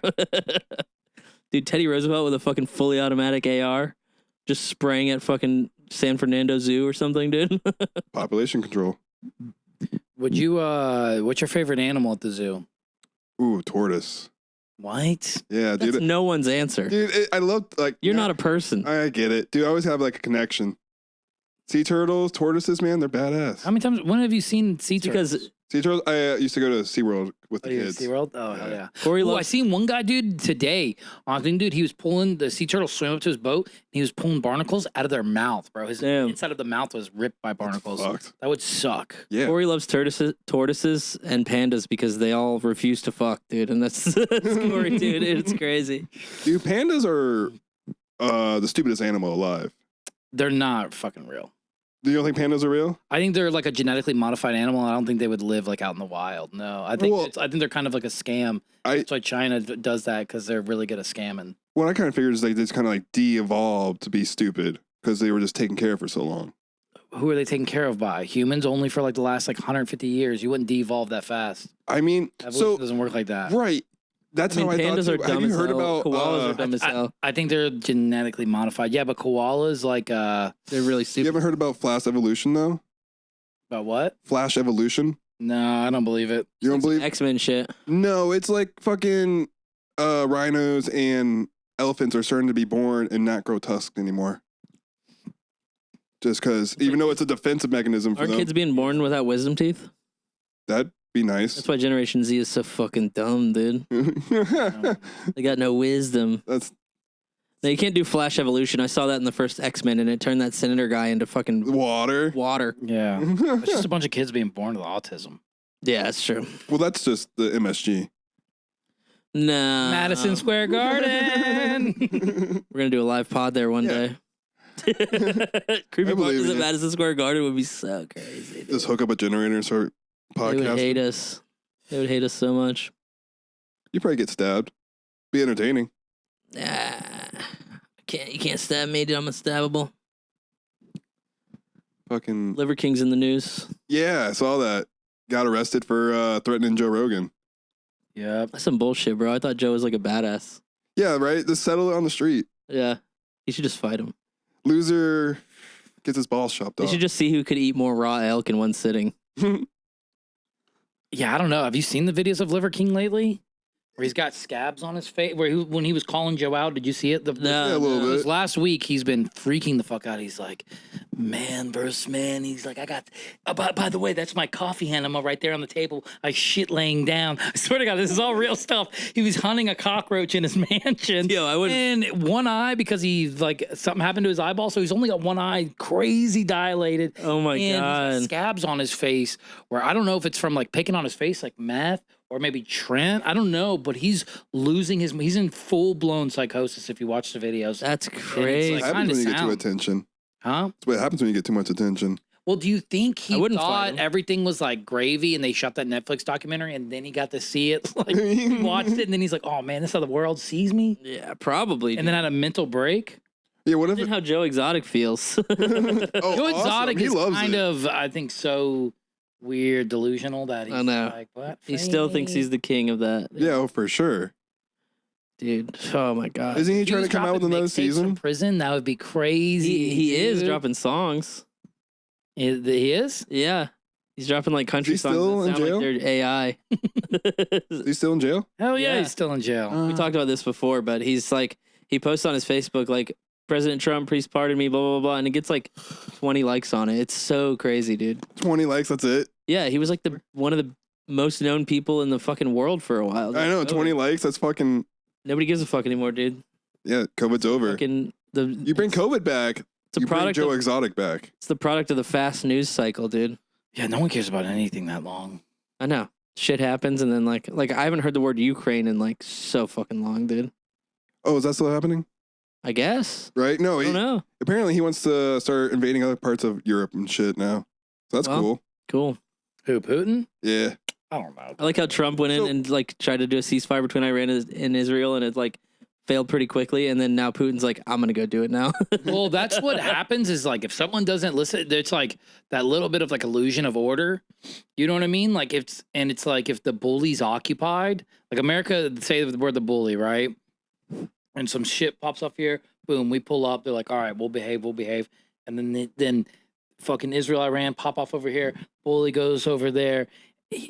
Dude, Teddy Roosevelt with a fucking fully automatic AR just spraying at fucking San Fernando Zoo or something, dude. population control. Would you, what's your favorite animal at the zoo? Ooh, tortoise. What? Yeah, That's dude. no one's answer. Dude, I love like. You're not a person. I get it, dude. I always have like a connection. Sea turtles, tortoises, man, they're badass. How many times, when have you seen sea turtles? Because Sea turtles. I used to go to SeaWorld with the Oh, you kids. SeaWorld? Oh, hell yeah. Corey Oh, I loves... seen one guy, dude, today. I think, dude, he was pulling the sea turtle swim up to his boat. And he was pulling barnacles out of their mouth, bro. His Damn. inside of the mouth was ripped by barnacles. Fucked. That would suck. Yeah. Corey loves tortoises and pandas because they all refuse to fuck, dude. And that's Corey, dude. It's crazy. Dude, pandas are the stupidest animal alive. They're not fucking real. Do you don't think pandas are real? I think they're like a genetically modified animal. I don't think they would live like out in the wild. No, I think Well, I think they're kind of like a scam. That's why China does that because they're really good at scamming. What I kind of figured is they just kind of like de-evolved to be stupid because they were just taken care of for so long. Who are they taken care of by? Humans only for like the last like 150 years. You wouldn't de-evolve that fast. I mean, Evolution so doesn't work like that. right. That's I mean, how I pandas thought. are Too. dumb Have you as heard hell. about Koalas are dumb as hell. I think they're genetically modified. Yeah, but koalas like They're really You stupid. haven't heard about Flash evolution though? about what? Flash evolution? No, I don't believe it. You don't believe? X-Men shit. No, it's like fucking rhinos and elephants are starting to be born and not grow tusks anymore. Just because, even though it's a defensive mechanism for Are them, kids being born without wisdom teeth? that'd be nice. That's why Generation Z is so fucking dumb, dude. They got no wisdom. That's No, you can't do Flash evolution. I saw that in the first X-Men, and it turned that senator guy into fucking water. Yeah. It's just a bunch of kids being born with autism. Yeah, that's true. Well, that's just the MSG. No. Madison Square Garden. We're going to do a live pod there one day. Creepy believe Partnas in at you. Madison Square Garden would be so crazy. Dude. Just hook up a generator and start They would podcasting. hate us. They would hate us so much. You probably get stabbed. Be entertaining. Nah. You can't stab me, dude. I'm unstabbable. Fucking Liver King's in the news. yeah, I saw that. Got arrested for threatening Joe Rogan. Yep. That's some bullshit, bro. I thought Joe was like a badass. Yeah, right. Just settle it on the street. Yeah. You should just fight him. Loser gets his balls chopped They off. should just see who could eat more raw elk in one sitting. Yeah, I don't know. Have you seen the videos of Liver King lately? Where he's got scabs on his face. When he was calling Joe out, did you see it? No. Yeah, a little bit. Last week, he's been freaking the fuck out. He's like, man versus man. He's like, I got, by the way, that's my coffee animal right there on the table. I shit laying down. I swear to God, this is all real stuff. He was hunting a cockroach in his mansion. Yo, I wouldn't. And one eye, because he's like, something happened to his eyeball. So he's only got one eye, crazy dilated. Oh my And he's got God. scabs on his face where I don't know if it's from like picking on his face, like meth. Or maybe Trent, I don't know, but he's losing he's in full-blown psychosis if you watch the videos. That's crazy. like- What happens when you get too sound. attention? Huh? That's what happens when you get too much attention. Well, do you think he I wouldn't fight thought him. everything was like gravy and they shot that Netflix documentary and then he got to see it? Like he watched it and then he's like, oh man, this is how the world sees me? Yeah, probably. And then had a mental break? Yeah, what if? Imagine how Joe Exotic feels. Oh, Joe awesome. Exotic He is loves kind it. of, I think, so weird, delusional that he's I know. like, what? He still thinks he's the king of that. Yeah, oh, for sure. Dude. Oh my God. Isn't he If trying was to come out with dropping another mixtapes from season? prison, that would be crazy. He is dude. dropping songs. He is? Yeah. He's dropping like country he songs still that in sound jail? like they're AI. Is he still in jail? Hell yeah, Yeah. he's still in jail. We talked about this before, but he's like, he posts on his Facebook, like, President Trump, please pardon me, blah, blah, blah. And it gets like 20 likes on it. It's so crazy, dude. 20 likes, that's it. Yeah, he was like one of the most known people in the fucking world for a while. I know, 20 likes, that's fucking, Nobody gives a fuck anymore, dude. yeah, COVID's over. Fucking You bring COVID back, it's a you bring product Joe of, Exotic back. it's the product of the fast news cycle, dude. Yeah, no one cares about anything that long. I know. Shit happens and then like I haven't heard the word Ukraine in like so fucking long, dude. Oh, is that still happening? I guess. Right? No, I don't know. apparently he wants to start invading other parts of Europe and shit now. So that's Well, cool. Cool. Who, Putin? Yeah. I don't know. I like how Trump went in So- and like tried to do a ceasefire between Iran and Israel, and it like failed pretty quickly. And then now Putin's like, I'm gonna go do it now. Well, that's what happens is like if someone doesn't listen, there's like that little bit of like illusion of order. You know what I mean? Like it's like if the bully's occupied, like America, say we're the bully, right? And some shit pops up here, boom, we pull up. They're like, all right, we'll behave. And then fucking Israel, Iran pop off over here. Bully goes over there.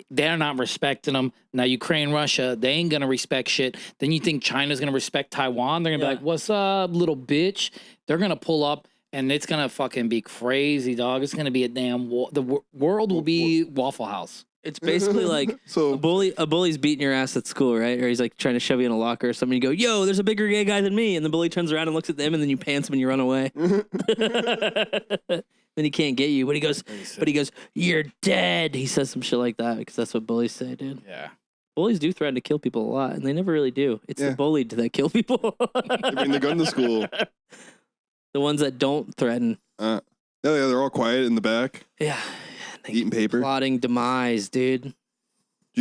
They're not respecting them. Now Ukraine, Russia, they ain't gonna respect shit. Then you think China's gonna respect Taiwan? They're gonna Yeah. be like, "What's up, little bitch?" They're gonna pull up, and it's gonna fucking be crazy, dog. It's gonna be a damn world will be Waffle House. It's basically like So a bully's beating your ass at school, right? Or he's like trying to shove you in a locker or something. You go, yo, there's a bigger gay guy than me. And the bully turns around and looks at them and then you pants him and you run away. Then he can't get you. But he goes, you're dead. He says some shit like that because that's what bullies say, dude. Yeah. Bullies do threaten to kill people a lot and they never really do. It's Yeah. the bullied that kill people. they bring the gun to school. The ones that don't threaten. Oh yeah, they're all quiet in the back, Yeah. eating paper. Plotting demise, dude. Do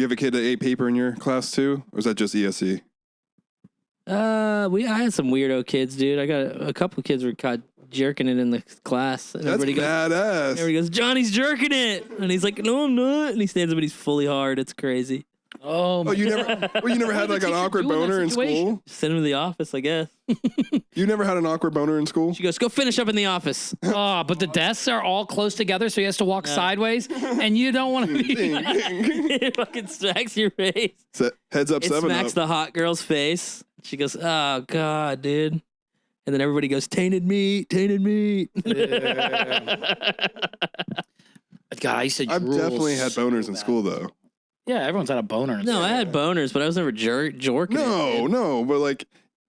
you have a kid that ate paper in your class too? Or is that just ESE? I had some weirdo kids, dude. I got a couple kids were caught jerking it in the class. And That's everybody badass. goes, Johnny's jerking it. And he's like, no, I'm not. And he stands up and he's fully hard. It's crazy. Oh, Oh, you never had like an awkward boner in school? Send him to the office, I guess. You never had an awkward boner in school? She goes, go finish up in the office. Oh, but the desks are all close together, so he has to walk sideways, and you don't want to be. Ding, ding. It fucking smacks your face. Heads up, It 7 smacks up. the hot girl's face. She goes, oh, God, dude. And then everybody goes, tainted meat, tainted meat. God, I used to. I've drool definitely had so boners in bad. school though. Yeah, everyone's had a boner. No, I had boners, but I was never jorking. No, but like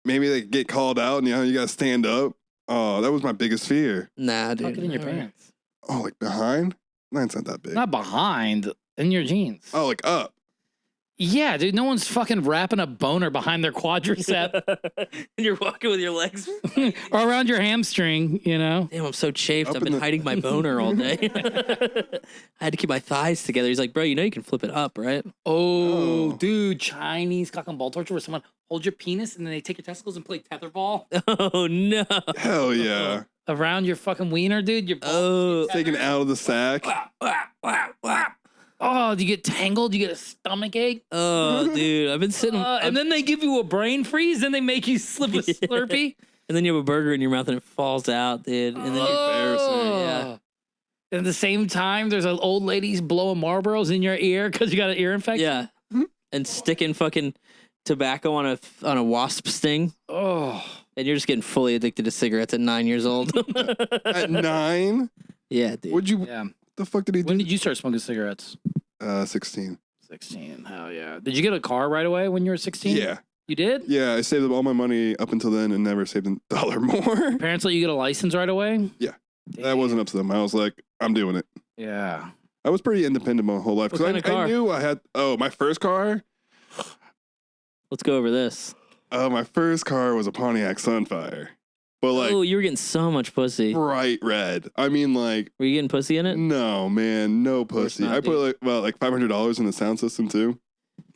maybe they get called out and you gotta stand up. Oh, that was my biggest fear. Nah, dude. Tuck it in your never. pants. Oh, like behind? Mine's not that big. Not behind, in your jeans. Oh, like up. Yeah, dude, no one's fucking wrapping a boner behind their quadricep And you're walking with your legs. or around your hamstring, you know? Damn, I'm so chafed. Up I've in been the- hiding my boner all day. I had to keep my thighs together. He's like, bro, you know you can flip it up, right? Oh, Oh. dude, Chinese cock and ball torture where someone holds your penis and then they take your testicles and play tetherball Oh, no. Hell yeah. around your fucking wiener, dude. Your balls Oh. get Taken tethered. out of the sack. Oh, do you get tangled? You get a stomach ache? Oh, dude. I've been sitting. And then they give you a brain freeze and they make you slip a Slurpee. and then you have a burger in your mouth and it falls out, dude. And then Embarrassing. Yeah. And at the same time, there's an old lady's blowing Marlboros in your ear because you got an ear infection. yeah. And sticking fucking tobacco on a wasp sting. Oh, And you're just getting fully addicted to cigarettes at 9 years old. At 9? Yeah, dude. What'd you, yeah. the fuck did he do? When did you start smoking cigarettes? 16. 16. Hell yeah. Did you get a car right away when you were 16? Yeah. You did? Yeah, I saved up all my money up until then and never saved a dollar more. Parents let you get a license right away? Yeah. Damn. That wasn't up to them. I was like, I'm doing it. Yeah. I was pretty independent my whole life. What Because kind of car? I knew I had, my first car? Let's go over this. My first car was a Pontiac Sunfire. But like, Oh, you were getting so much pussy. bright red. I mean, like, Were you getting pussy in it? no, man, no course pussy. not, I put dude. like, well, like $500 in the sound system too.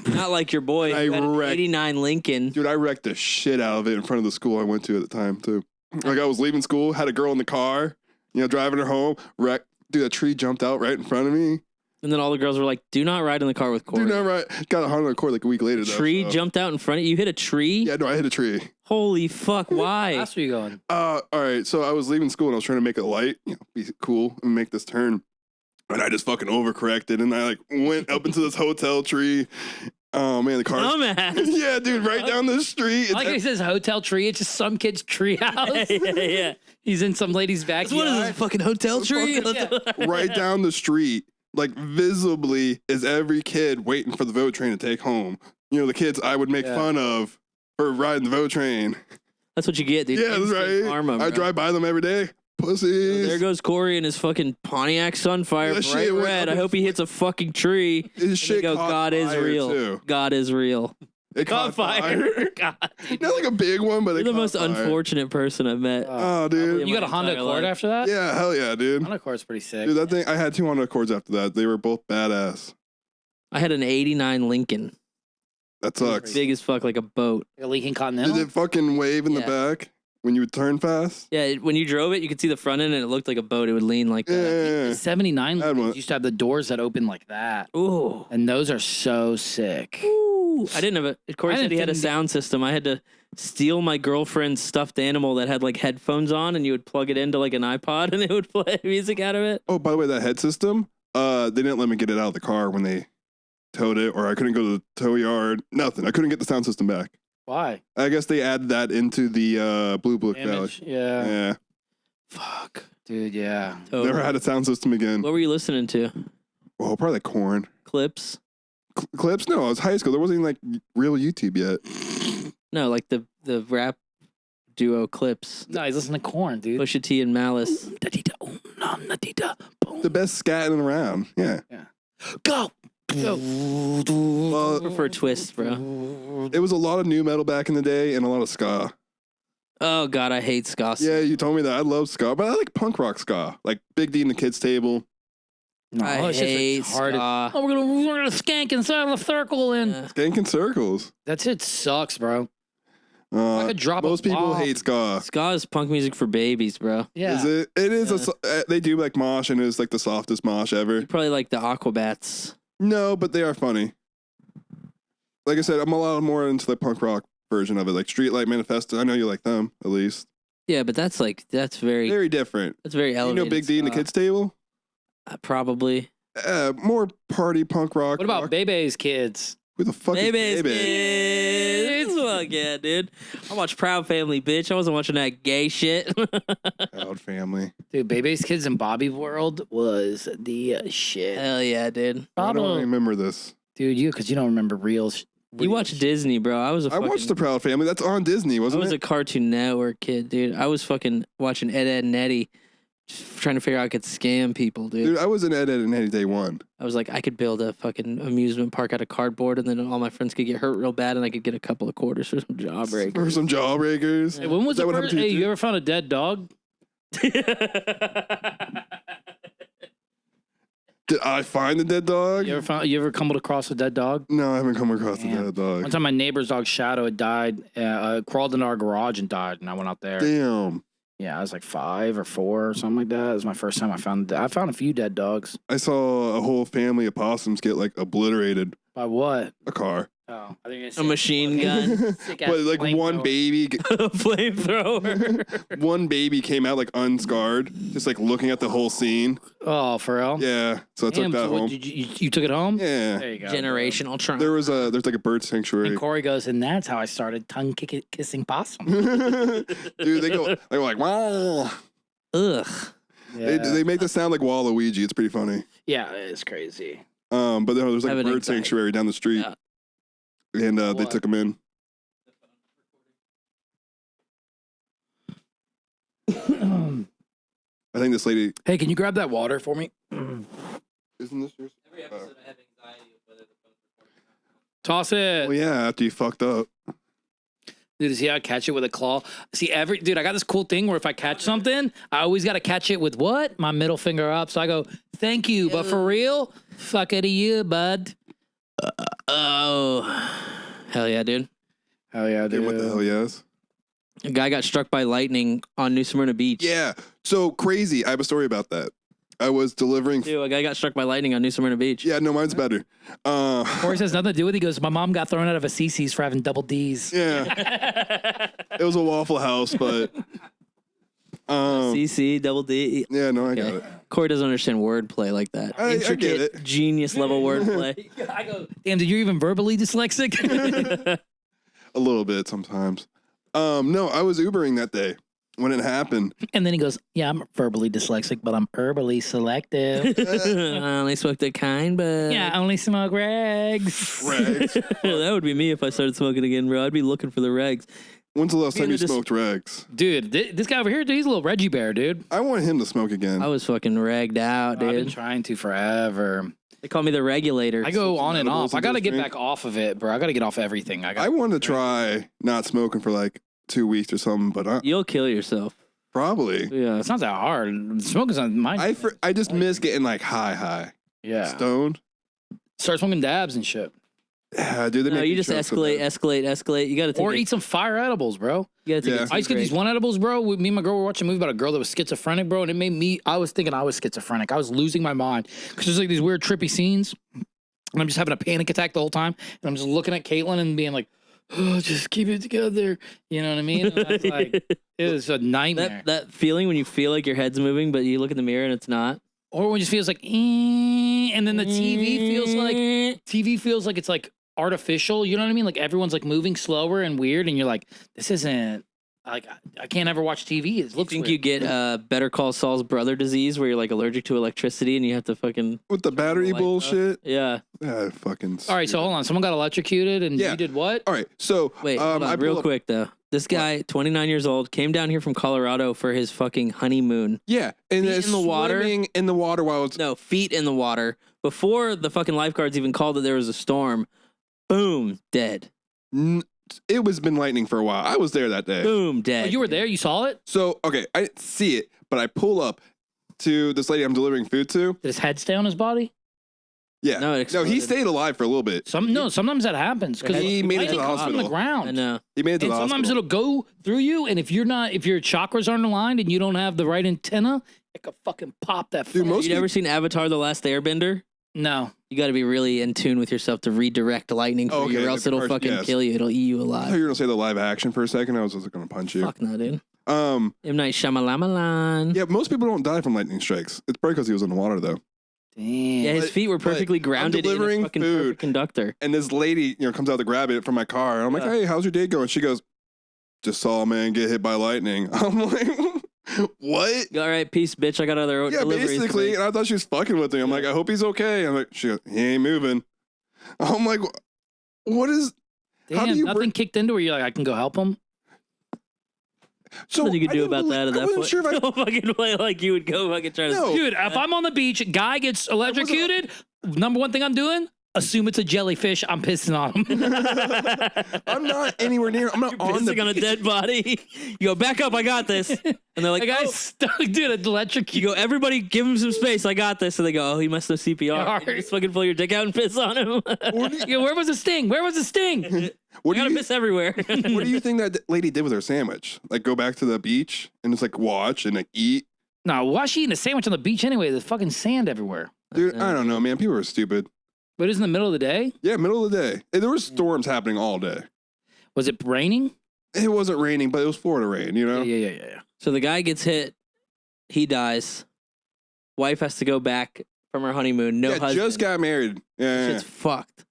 Not like your boy. I who had an wrecked- 89 Lincoln. Dude, I wrecked the shit out of it in front of the school I went to at the time too. Like I was leaving school, had a girl in the car, driving her home, wrecked. Dude, a tree jumped out right in front of me. And then all the girls were like, do not ride in the car with Corey. Dude, not right. Got a Honda Accord like a week later. A though, tree so- jumped out in front of you. You hit a tree? Yeah, no, I hit a tree. Holy fuck, How why? fast were you going? All right. So I was leaving school and I was trying to make a light, be cool and make this turn. And I just fucking overcorrected and I like went up into this hotel tree. Oh man, the car. Dumbass. Yeah, dude, right down the street. I like how he says hotel tree. It's just some kid's tree house. yeah. He's in some lady's backyard. What is this, a fucking hotel tree? Fucking- Right down the street, like visibly, is every kid waiting for the vote train to take home. The kids I would make Yeah. fun of for riding the vote train. That's what you get, dude. Yeah, that's Instant right. karma, I bro. drive by them every day. Pussies. There goes Corey and his fucking Pontiac Sunfire, That bright shit went red. up I hope he hits a fucking tree. His And they shit go, caught God is fire, real. Too. God is real. It Caught fire. God, dude. Not like a big one, but You're it the caught most fire. unfortunate person I've met. Oh, dude. You got a my Honda entire Accord life. after that? Yeah, hell yeah, dude. Honda Accord's pretty sick. Dude, that thing, I had 2 Honda Accords after that. They were both badass. I had an 89 Lincoln. That sucks. Big as fuck, like a boat. Like a Lincoln Continental? Did it fucking wave in the Yeah. back when you would turn fast? Yeah, when you drove it, you could see the front end and it looked like a boat. It would lean like that. Yeah. The 79 I had one. Lincolns used to have the doors that open like that. Ooh. And those are so sick. Ooh. I didn't have a. Corey I said didn't he had a think- sound system. I had to steal my girlfriend's stuffed animal that had like headphones on, and you would plug it into like an iPod, and it would play music out of it. Oh, by the way, that head system, they didn't let me get it out of the car when they towed it, or I couldn't go to the tow yard. Nothing. I couldn't get the sound system back. Why? I guess they added that into the Blue Book Valley. Image? Yeah. Yeah. Fuck. Dude, yeah. Totally. Never had a sound system again. What were you listening to? Well, probably like Corn. Clips? Clips? No, it was high school. There wasn't even like real YouTube yet. No, like the rap duo Clips. No, he's listening to Corn, dude. Pusha T and Malice. The best scatting around. Yeah. Go. Well, I prefer Twist, bro. it was a lot of new metal back in the day and a lot of ska. Oh god, I hate ska. Yeah, you told me that. I love ska, but I like punk rock ska. Like Big D and the Kids Table. No, I it's just hate retarded. ska. Oh, we're gonna skank inside of a circle and Yeah. Skank in circles. that shit sucks, bro. I could drop a Most people bomb. hate ska. Ska is punk music for babies, bro. Yeah. Is it? It is. Yeah. They do like mosh, and it's like the softest mosh ever. You probably like the Aquabats. No, but they are funny. Like I said, I'm a lot more into the punk rock version of it, like Streetlight Manifesto. I know you like them, at least. Yeah, but that's very Very different. elevated. You know Big D and the ska. Kids Table? Probably. More party punk rock. What about rock. Bebe's kids? Who the fuck Baby's is Baby? kids. Fuck yeah, dude. I watched Proud Family, bitch. I wasn't watching that gay shit. Proud Family. Dude, Bebe's Kids in Bobby World was the shit. Hell yeah, dude. I don't remember this. Dude, because you don't remember real. You watched Disney, bro. I watched The Proud Family. That's on Disney, I wasn't was it? a Cartoon Network kid, dude. I was fucking watching Ed, Ed, and Eddie, just trying to figure out how I could scam people, dude. Dude, I was in Ed, Ed, and Eddie day one. I was like, I could build a fucking amusement park out of cardboard, and then all my friends could get hurt real bad, and I could get a couple of quarters for some jawbreakers. For some jawbreakers. Hey, when was Is that the what first? happened to Hey, you, you too? ever found a dead dog? Did I find the dead dog? You ever stumbled across a dead dog? No, I haven't come across the Damn. dead dog. One time, my neighbor's dog Shadow had died, crawled into our garage and died, and I went out there. Damn. Yeah, I was like 5 or 4 or something like that. It was my first time I found a few dead dogs. I saw a whole family of possums get like obliterated. By what? A car. Oh, I think A machine gun. But like one baby, A flamethrower. one baby came out like unscarred, just like looking at the whole scene. Oh, for real? Yeah, so I took Damn, that so what, home. did you took it home? Yeah, There you go. Generational trauma. there's like a bird sanctuary. And Corey goes, and that's how I started kissing possum. Dude, they're like wow. Ugh. Yeah, They make the sound like Waluigi. It's pretty funny. yeah, it's crazy. But there's like a Having bird anxiety. sanctuary down the street, and they What? took them in. I think this lady Hey, can you grab that water for me? isn't this yours? Every episode I have anxiety of whether the phone's recording. Toss it. Well, yeah, after you fucked up. Dude, see how I catch it with a claw? See, dude, I got this cool thing where if I catch something, I always got to catch it with what? My middle finger up. So I go, thank you. But for real, fuck it to you, bud. Oh. Hell yeah, dude. Hell yeah, Dude, what the hell, yes? A guy got struck by lightning on New Smyrna Beach. Yeah, so crazy. I have a story about that. I was delivering. Dude, a guy got struck by lightning on New Smyrna Beach. Yeah, no, mine's better. Corey says nothing to do with it. He goes, my mom got thrown out of a CC's for having double D's. Yeah, it was a Waffle House, but CC, double D. yeah, no, I got Okay. it. Corey doesn't understand wordplay like that. I get Intricate, it. genius level wordplay. I go, damn, did you even verbally dyslexic? A little bit sometimes. No, I was Ubering that day when it happened. And then he goes, yeah, I'm verbally dyslexic, but I'm herbally selective. I only smoked a kind, but Yeah, I only smoke regs. Regs. that would be me if I started smoking again, bro. I'd be looking for the regs. When's the last time Being you a dis- smoked Regs? Dude, this guy over here, dude, he's a little Reggie Bear, dude. I want him to smoke again. I was fucking ragged out, I've been dude. trying to forever. They call me the regulator. I go on and edibles off. I and got to those get drink? back off of it, bro. I got to get off everything. I wanted to try not smoking for like 2 weeks or something, but You'll kill yourself. probably. Yeah. It's not that hard. Smoking's not my. I just miss getting like high, Yeah. stoned. Start smoking dabs and shit. Yeah, dude, they No, make you me just choke so escalate, bad. escalate. You gotta take Or it. eat some fire edibles, bro. You gotta take Yeah. it. I used to get these one edibles, bro. Me and my girl were watching a movie about a girl that was schizophrenic, bro, and it made me. I was thinking I was schizophrenic. I was losing my mind because there's like these weird trippy scenes, and I'm just having a panic attack the whole time, and I'm just looking at Caitlin and being like, "Oh, just keep it together." You know what I mean? And I was like, it was a nightmare. that feeling when you feel like your head's moving, but you look in the mirror and it's not. Or when it just feels like, and then the TV feels like it's like artificial. You know what I mean? Like everyone's like moving slower and weird, and you're like, this isn't like I can't ever watch TV. It I looks think weird. you get Better Call Saul's brother disease, where you're like allergic to electricity and you have to fucking With the battery lights up. bullshit. Yeah. Fucking. All right, so hold on. Someone got electrocuted, and Yeah. you did what? All right, so Wait, hold on, I real pulled up- quick though. This guy, 29 years old, came down here from Colorado for his fucking honeymoon. Yeah, and Feet it's in the water? swimming in the water while it's No, feet in the water. Before the fucking lifeguards even called that there was a storm, boom, dead. it was been lightning for a while. I was there that day. Boom, Oh, dead. you were there. You saw it. So okay, I didn't see it, but I pull up to this lady I'm delivering food to. Did his head stay on his body? Yeah, No, it he exploded. stayed alive for a little bit. Sometimes that happens because He made it to the on the hospital. ground. I know. He made it to And the sometimes hospital. it'll go through you, and if your chakras aren't aligned and you don't have the right antenna, it could fucking pop that. Dude, most You ever seen Avatar: The Last Airbender? No. You got to be really in tune with yourself to redirect lightning for you, Okay, or else the it'll part- fucking yes. kill you. It'll eat you I thought alive. you were gonna say the live action for a second. I was just gonna punch you. Fuck no, dude. Um, M. Night Shyamalan. yeah, most people don't die from lightning strikes. It's probably because he was in the water though. Damn. Yeah, his feet were perfectly grounded in a delivering fucking food. perfect conductor. And this lady, comes out to grab it from my car. And I'm like, hey, how's your day going? She goes, just saw a man get hit by lightning. I'm like, what? All right, peace, bitch. I got other Yeah, deliveries. basically. And I thought she was fucking with me. I'm like, I hope he's okay. I'm like, she goes, he ain't moving. I'm like, what is... Damn, how do you nothing kicked into where you're like, I can go help him? So Nothing you could I do didn't about that at I that wasn't point. sure if I... Don't fucking play like you would go fucking try to. No. Dude, if I'm on the beach, guy gets electrocuted, number one thing I'm doing, assume it's a jellyfish. I'm pissing on him. I'm not anywhere near... I'm not You're on the pissing on a beach. dead body. You go, back up, I got this. And they're like, The guy's oh. stuck, dude, electrocuted. You go, everybody give him some space. I got this. And they go, oh, he must have CPR. And you just fucking pull your dick out and piss on him. Yeah, where was the sting? Where was the sting? What You do gotta you... piss everywhere. What do you think that lady did with her sandwich? Like, go back to the beach and just, like, watch and, like, eat? No, why is she eating a sandwich on the beach anyway? There's fucking sand everywhere. Dude, I don't know, man. People are stupid. But it was in the middle of the day? Yeah, middle of the day. There was storms happening all day. Was it raining? It wasn't raining, but it was Florida rain, you know? Yeah. So the guy gets hit. He dies. Wife has to go back from her honeymoon. No Yeah, husband. just got married. Yeah. Shit's fucked.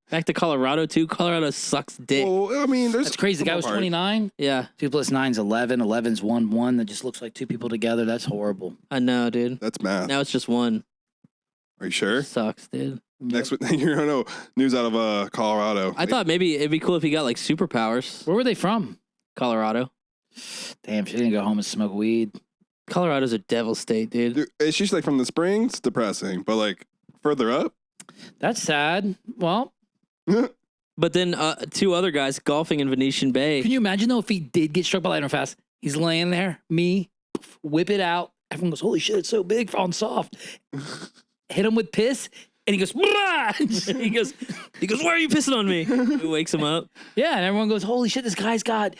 Back to Colorado, too. Colorado sucks dick. Well, I mean, there's... That's crazy. The guy was 29. Yeah, 2 plus 9 is 11. 11's 1. That just looks like 2 people together. That's horrible. I know, dude. That's math. Now it's just one. Are you sure? Sucks, dude. Next, you know, news out of Colorado. I thought maybe it'd be cool if he got like superpowers. Where were they from? Colorado. Damn, she's gonna go home and smoke weed. Colorado's a devil state, dude. Dude, it's just like from the Springs, depressing, but like further up, That's sad. Well, But then 2 other guys golfing in Venetian Bay. can you imagine though if he did get struck by lightning fast? He's laying there, me, whip it out. Everyone goes, holy shit, it's so big on soft. Hit him with piss, and he goes, "Brah!" he goes, why are you pissing on me? He wakes him up. Yeah, and everyone goes, holy shit, this guy's got,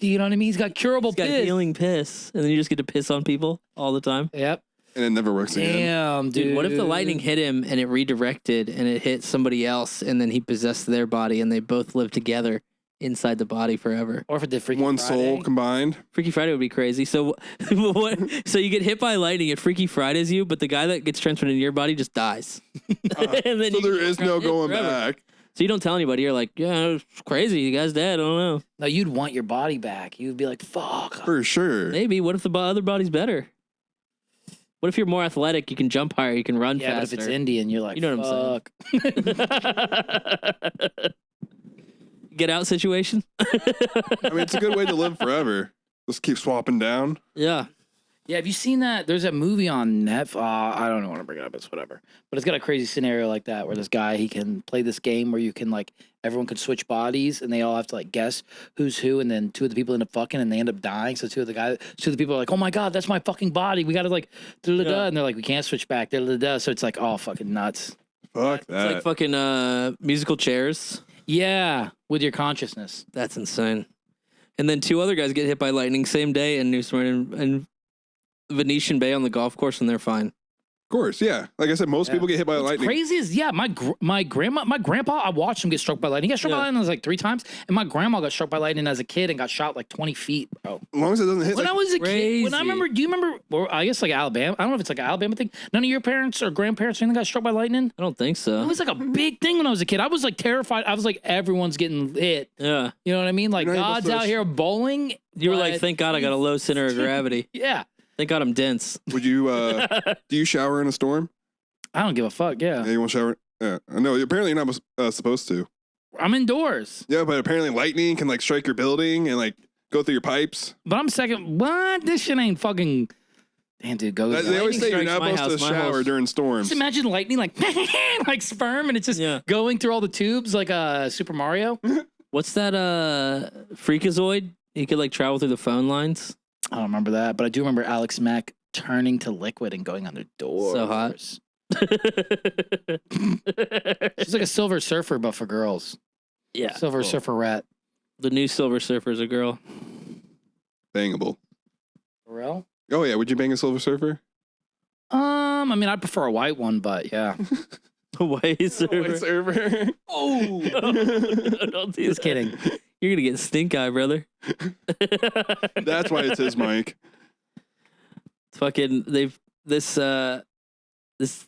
you know what I mean? He's got curable He's got piss. healing piss. And then you just get to piss on people all the time. Yep. and it never works again. Damn, dude. Dude, what if the lightning hit him and it redirected and it hit somebody else and then he possessed their body and they both live together inside the body forever? Or if it did Freaky One Friday. soul combined. Freaky Friday would be crazy. So what? So you get hit by lightning, it Freaky Fridays you, but the guy that gets transferred into your body just dies. And then So you there can is walk no around it going forever. back. So you don't tell anybody. You're like, yeah, it's crazy. You guys dead. I don't know. No, you'd want your body back. You'd be like, fuck. For sure. Maybe. What if the other body's better? What if you're more athletic? You can jump higher. You can run Yeah, faster. but if it's Indian, you're like, You know what I'm saying. fuck. Get out situation. I mean, it's a good way to live forever. Just keep swapping down. Yeah. Yeah, have you seen that? There's a movie on Netflix. I don't want to bring it up. It's whatever. But it's got a crazy scenario like that where this guy, he can play this game where you can like, everyone can switch bodies and they all have to like guess who's who. And then 2 of the people end up fucking and they end up dying. So 2 of the people are like, oh my God, that's my fucking body. We got to like, da-da-da. Yeah. And they're like, we can't switch back. Da-da-da. So it's like, oh, fucking nuts. Fuck It's that. like fucking musical chairs. Yeah, with your consciousness. That's insane. And then 2 other guys get hit by lightning same day in New Smyrna and Venetian Bay on the golf course, and they're fine. Of course, yeah. Like I said, most people get hit by What's lightning. crazy is, yeah, my grandpa, I watched him get struck by lightning. He got struck by Yeah. lightning like 3 times, and my grandma got struck by lightning as a kid and got shot like 20 feet, bro. As long as it doesn't hit. When Like, I was a kid, when I crazy. remember, do you remember, or I guess like Alabama, I don't know if it's like an Alabama thing. None of your parents or grandparents or anything got struck by lightning? I don't think It so. was like a big thing when I was a kid. I was like terrified. I was like, everyone's getting hit. Yeah. You know what I mean? Like You're not God's supposed out to- here bowling. You were like, but- thank God I got a low center of gravity. Yeah. Thank God I'm dense. would you? Do you shower in a storm? I don't give a fuck. Yeah. Yeah, you won't shower. Yeah, I know. Apparently, you're not supposed to. I'm indoors. Yeah, but apparently, lightning can like strike your building and like go through your pipes. But I'm second. What? This shit ain't fucking. Damn, dude, go. They always say you're strikes not my supposed to house, my shower house. during storms. Just imagine lightning like like sperm, and it's just Yeah. going through all the tubes like Super Mario. What's that freakazoid? He could like travel through the phone lines. I don't remember that, but I do remember Alex Mack turning to liquid and going under doors. So hot. She's like a Silver Surfer, but for girls. Yeah. Silver cool. Surfer rat. The new Silver Surfer's a girl. Bangable. For real? Oh yeah, would you bang a Silver Surfer? I mean, I prefer a white one, but yeah. White Surfer. Surfer. Oh, don't do Just that. kidding. You're gonna get stink eye, brother. That's why it's his mic. Fucking This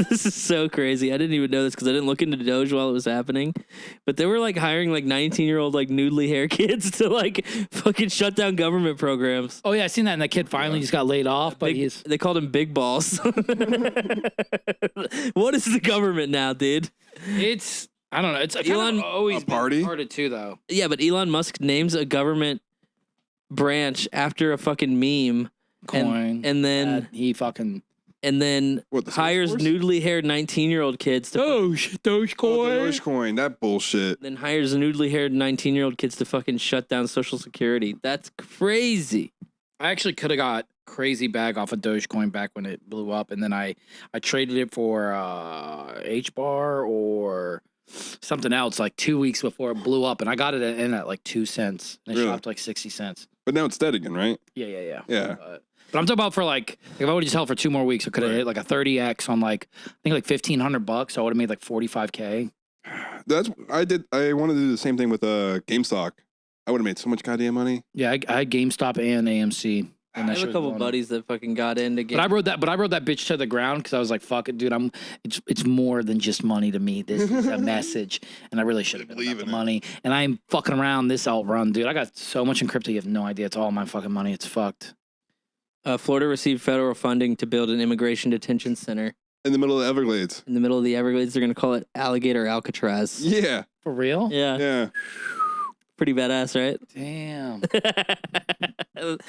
this is so crazy. I didn't even know this because I didn't look into Doge while it was happening. But they were like hiring like 19-year-old like noodly hair kids to like fucking shut down government programs. Oh yeah, I seen that, and that kid finally just got laid off. But They called him Big Balls. What is the government now, dude? it's I don't know. It's Elon- always a party? been started too, though. Yeah, but Elon Musk names a government branch after a fucking meme, Coin, and then he fucking What, the Space hires Force? noodly haired 19-year-old kids to Dogecoin, that bullshit. then hires noodly haired 19-year-old kids to fucking shut down Social Security. That's crazy. I actually could have got crazy bag off of Dogecoin back when it blew up, and then I traded it for H bar or something else like 2 weeks before it blew up, and I got it in at like 2 cents, and it Really? shopped like 60 cents. But now it's dead again, right? Yeah. Yeah. But I'm talking about for like if I would have just held for 2 more weeks, I could have Right. hit like a 30x on like I think like $1,500. So I would have made like 45K. I wanted to do the same thing with GameStop. I would have made so much goddamn money. Yeah, I had GameStop and AMC. I And that have shit a was couple blowing up. buddies that fucking got into But I rode that bitch to the ground because I was like, "Fuck it, dude! It's more than just money to me. This is a message, and I really should have been Believe about in the it. money. And I'm fucking around this outrun, dude. I got so much in crypto, you have no idea. It's all my fucking money. It's fucked. Florida received federal funding to build an immigration detention center In the middle of the Everglades. in the middle of the Everglades. They're going to call it Alligator Alcatraz. Yeah. For real? Yeah, Yeah. pretty badass, right? Damn.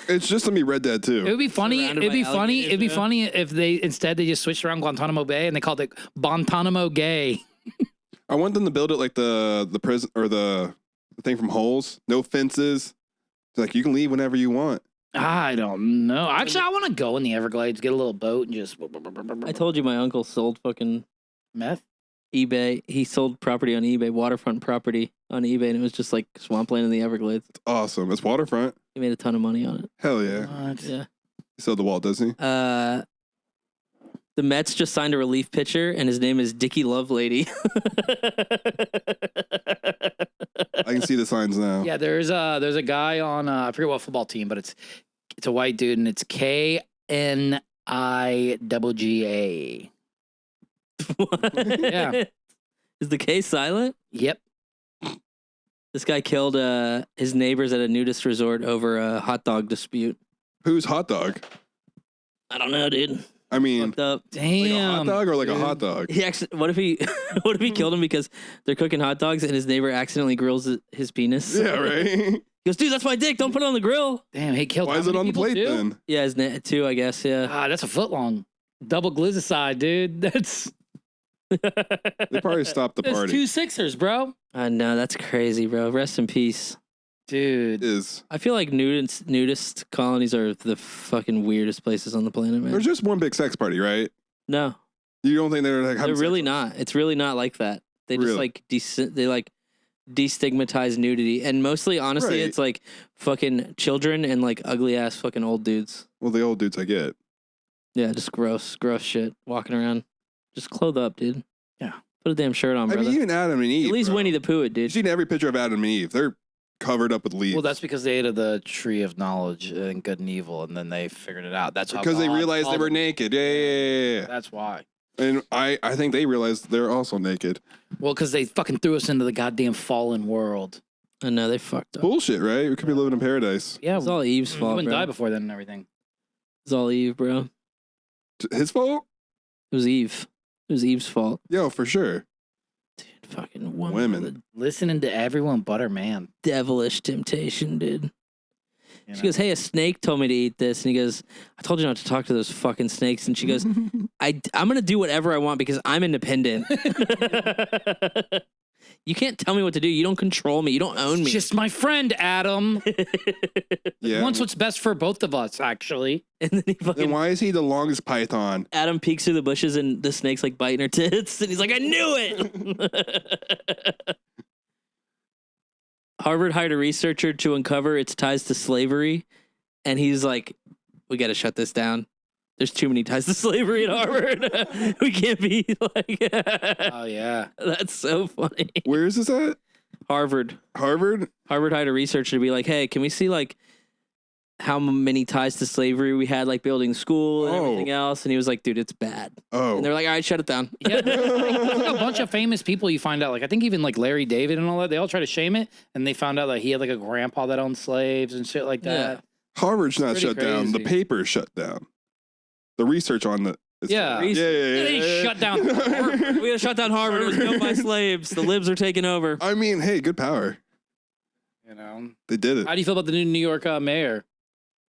It's just let me Red Dead It too. would be funny. Surrounded It'd by be funny. alligators, It'd be yeah. funny if they instead they just switched around Guantanamo Bay and they called it Guantanamo Gay. I want them to build it like the prison or the thing from Holes. No fences. It's like you can leave whenever you want. I don't know. Actually, I want to go in the Everglades, get a little boat, and just. I told you my uncle sold fucking meth. eBay. He sold property on eBay, waterfront property on eBay, and it was just like swampland in the Everglades. It's awesome. It's waterfront. He made a ton of money on it. Hell yeah. What? Yeah. He sold the Walt Disney. The Mets just signed a relief pitcher, and his name is Dickie Lovelady. I can see the signs now. Yeah, there's a guy on I forget what football team, but it's a white dude and it's KNIGGA. What? Yeah. Is the K silent? Yep. This guy killed his neighbors at a nudist resort over a hot dog dispute. Who's hot dog? I don't know, dude. I mean, Fucked up. like a Damn. hot dog or like a dude. hot dog? He actually, what if he killed him because they're cooking hot dogs and his neighbor accidentally grills his penis? Yeah, right. He goes, dude, that's my dick. Don't put it on the grill. Damn, he killed. Why how is it many on the people, plate too? then? Yeah, his two, I guess. Yeah. Ah, that's a foot long. Double glycoside, dude. That's They probably stopped the that's party. 2 Sixers, bro. I know, that's crazy, bro. Rest in peace. Dude. Is I feel like nudist colonies are the fucking weirdest places on the planet, man. there's just one big sex party, right? No, You don't think they're like having they're really sex? not. It's really not like that. They just Really? like they like destigmatize nudity, and mostly, honestly, Right. it's like fucking children and like ugly ass fucking old dudes. Well, the old dudes I get. Yeah, just gross shit walking around. Just clothe up, dude. Yeah. Put a damn shirt on, I brother. mean, even Adam and Eve. At least bro. Winnie the Pooh, it, dude. You've seen every picture of Adam and Eve. They're covered up with leaves. Well, that's because they ate of the tree of knowledge and good and evil, and then they figured it out. That's how because they God realized they called were them. naked. Yeah. That's why. And I think they realized they're also naked. Well, because they fucking threw us into the goddamn fallen world. I know they fucked up. Bullshit, right? We could be living in paradise. Yeah, It's all Eve's we fault, wouldn't bro. die before then and everything. It's all Eve, bro. His fault? It was Eve. It was Eve's fault. Yo, for sure. Dude, fucking woman. Women. with a Listening to everyone but her man. devilish temptation, dude. You She know? goes, hey, a snake told me to eat this. And he goes, I told you not to talk to those fucking snakes. And she goes, I'm going to do whatever I want because I'm independent. You can't tell me what to do. You don't control me. You don't own me. Just my friend, Adam. Yeah. Wants what's best for both of us, actually. And then he Then fucking, why is he the longest python? Adam peeks through the bushes and the snake's like biting her tits. And he's like, I knew it. Harvard hired a researcher to uncover its ties to slavery. And he's like, we got to shut this down. There's too many ties to slavery at Harvard. We can't be like, Oh, yeah. that's so funny. Where is this at? Harvard Harvard? hired a researcher to be like, hey, can we see like how many ties to slavery we had, like building school and Oh. everything else. And he was like, dude, it's bad. Oh. And they're like, all right, shut it down. Yeah, there's like a bunch of famous people you find out. Like I think even like Larry David and all that. They all try to shame it, and they found out that he had like a grandpa that owned slaves and shit like that. Harvard's not Pretty shut down. The crazy. paper is shut down. The research on the Yeah. yeah. They shut down Harvard. We gotta shut down Harvard. It was built by slaves. The libs are taking over. I mean, hey, good power. You know. They did it. How do you feel about the new New York mayor,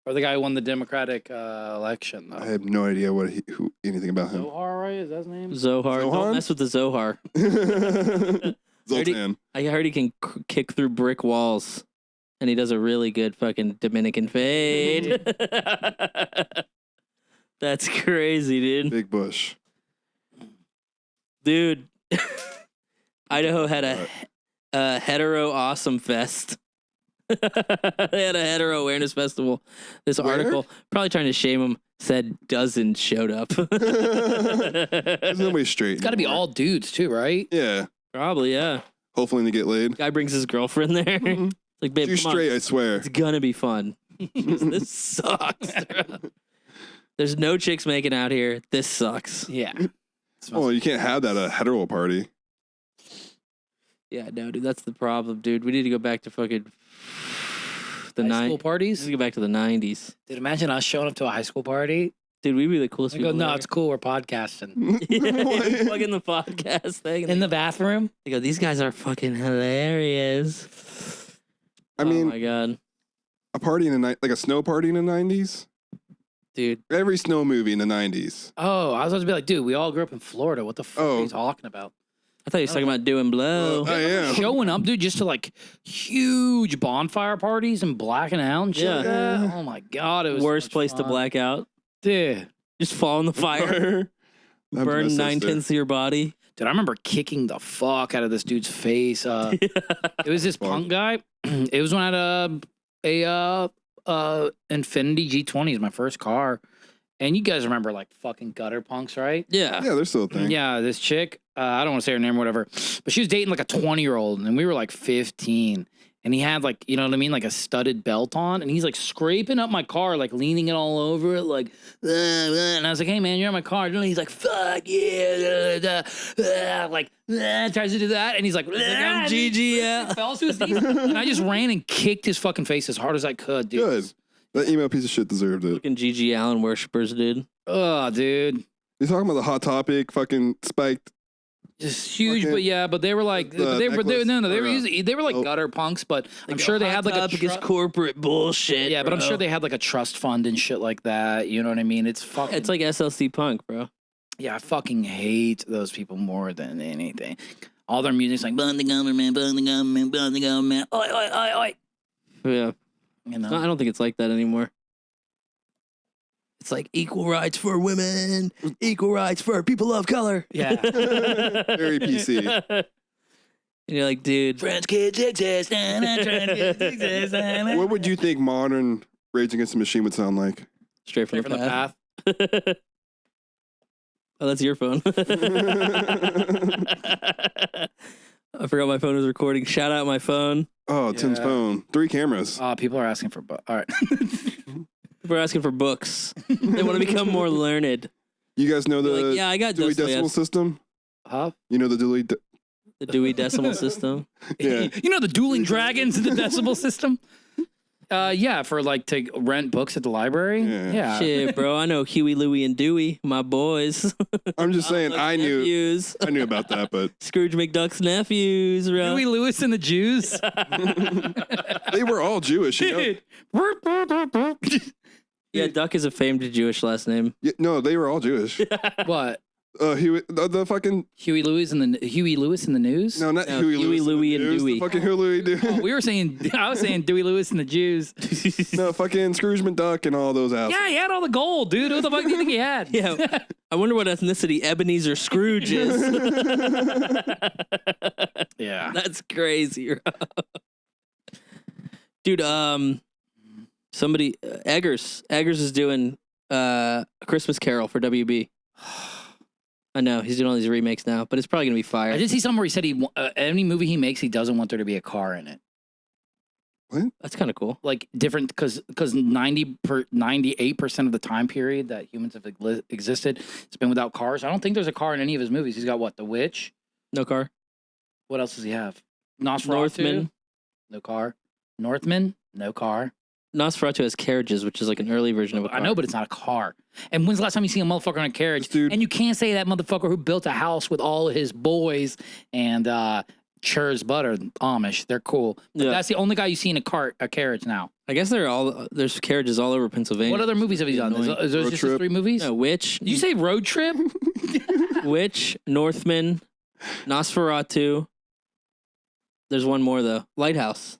or the guy who won the Democratic election? I have no idea who anything about him. Zohar, right? Is that his name? Zohar. Zohan? Don't mess with the Zohar. Zoltan. I heard he can kick through brick walls. And he does a really good fucking Dominican fade. That's crazy, dude. Big Bush. Dude, Idaho had a hetero awesome fest. They had a hetero awareness festival. This Where? article, probably trying to shame him, said dozens showed up. There's nobody straight. It's got to be all dudes too, right? Yeah. Probably, yeah. Hopefully they get laid. Guy brings his girlfriend there. Mhm. Like, babe, She's come on. straight, I swear. It's gonna be fun. This sucks. There's no chicks making out here. This sucks. Yeah. Well, you can't have that at a hetero party. Yeah, no, dude, that's the problem, dude. We need to go back to fucking the High school 90s. parties. Let's go back to the 90s. Dude, imagine us showing up to a high school party. Dude, we'd be the coolest We go, people no, ever. it's cool. We're podcasting. Yeah, plug in the podcast thing. In the bathroom. They go, these guys are fucking hilarious. I Oh mean, my god, a party in the night, like a snow party in the 90s. dude. Every snow movie in the 90s. Oh, I was about to be like, dude, we all grew up in Florida. What the fuck are Oh. you talking about? I thought you were talking about doing blow. I am. Showing up, dude, just to like huge bonfire parties and blacking out and shit like Yeah. that. Oh my god, it was Worst so much place to fun. black out. Dude. Just fall in the fire, That'd be my burn sister. 9/10 of your body. Dude, I remember kicking the fuck out of this dude's face. It was this Fuck. punk guy. It was when I had a Infinity G20 is my first car. And you guys remember like fucking gutter punks, right? Yeah. Yeah, they're still a thing. Yeah, this chick, I don't want to say her name or whatever, but she was dating like a 20-year-old and we were like 15. And he had like, you know what I mean? Like a studded belt on. And he's like scraping up my car, like leaning it all over it, like, and I was like, hey man, you're in my car. And he's like, fuck yeah. Like, tries to do that. And he's like, I'm GG, yeah. fell to his knees. And I just ran and kicked his fucking face as hard as I could, dude. Good. That emo piece of shit deserved it. Fucking GG Allen worshippers, dude. Oh, dude. You talking about the Hot Topic fucking spiked? Just huge, Fucking- but yeah, but they were like, The they were necklace no, they were or, they were like oh. gutter punks, but I'm Like, sure they had like a Topic is corporate bullshit. yeah, but I'm bro. sure they had like a trust fund and shit like that. You know what I mean? It's fucking. It's like SLC punk, bro. yeah, I fucking hate those people more than anything. All their music's like burn the government, burn the government, burn the government. Oi, oi, oi, oi. Yeah. You No, know? I don't think it's like that anymore. It's like equal rights for women, equal rights for people of color. Yeah. Very PC. And you're like, dude, French kids exist, and French kids exist. What would you think modern Rage Against the Machine would sound like? straight from, Straight from the the path. path. Oh, that's your phone. I forgot my phone was recording. Shout out my phone. Oh, Tim's Yeah. phone. 3 cameras. People are asking for. All right. We're asking for books. They want to become more learned. You guys know They're the like, yeah, I got Dewey Decimal Dostoevsky. System? Huh? You know the Dewey. The Dewey Decimal System. Yeah. You know the dueling dragons in the decimal system? Yeah, for like to rent books at the library. Yeah. Yeah. Shit, bro. I know Huey, Louie, and Dewey, my boys. I'm just saying, I knew Nephews. I knew about that, but Scrooge McDuck's nephews, bro. Huey Lewis and the Jews. they were all Jewish. You know? Yeah, Duck is a famed Jewish last name. Yeah, no, they were all Jewish. What? The fucking Huey Lewis and the news? no, not No, Huey, Huey, Lewis Louie, and News, Dewey. The fucking Huey, Louie, Dewey. We were saying I was saying Dewey Lewis and the Jews. No, fucking Scrooge McDuck and all those assholes. Yeah, he had all the gold, dude. What the fuck do you think he had? Yeah. I wonder what ethnicity Ebenezer Scrooge is. Yeah. That's crazy, bro. Dude, somebody, Eggers is doing A Christmas Carol for WB. I know, he's doing all these remakes now, but it's probably going to be fire. I did see somewhere he said any movie he makes, he doesn't want there to be a car in it. That's kind of cool. Like different because 98% of the time period that humans have existed, it's been without cars. I don't think there's a car in any of his movies. He's got what? The Witch. No car. What else does he have? Nosferatu. Northman. No car. Northman. No car. Nosferatu has carriages, which is like an early version of a car. I know, but it's not a car. And when's the last time you see a motherfucker on a carriage? Dude. And you can't say that motherfucker who built a house with all of his boys and churrs butter, Amish. They're cool. But Yeah. that's the only guy you see in a carriage now. I guess there's carriages all over Pennsylvania. What other movies have you done? Is those Road just Trip. the 3 movies? No, Witch. Did you say Road Trip? Witch, Northman, Nosferatu. There's one more though. Lighthouse.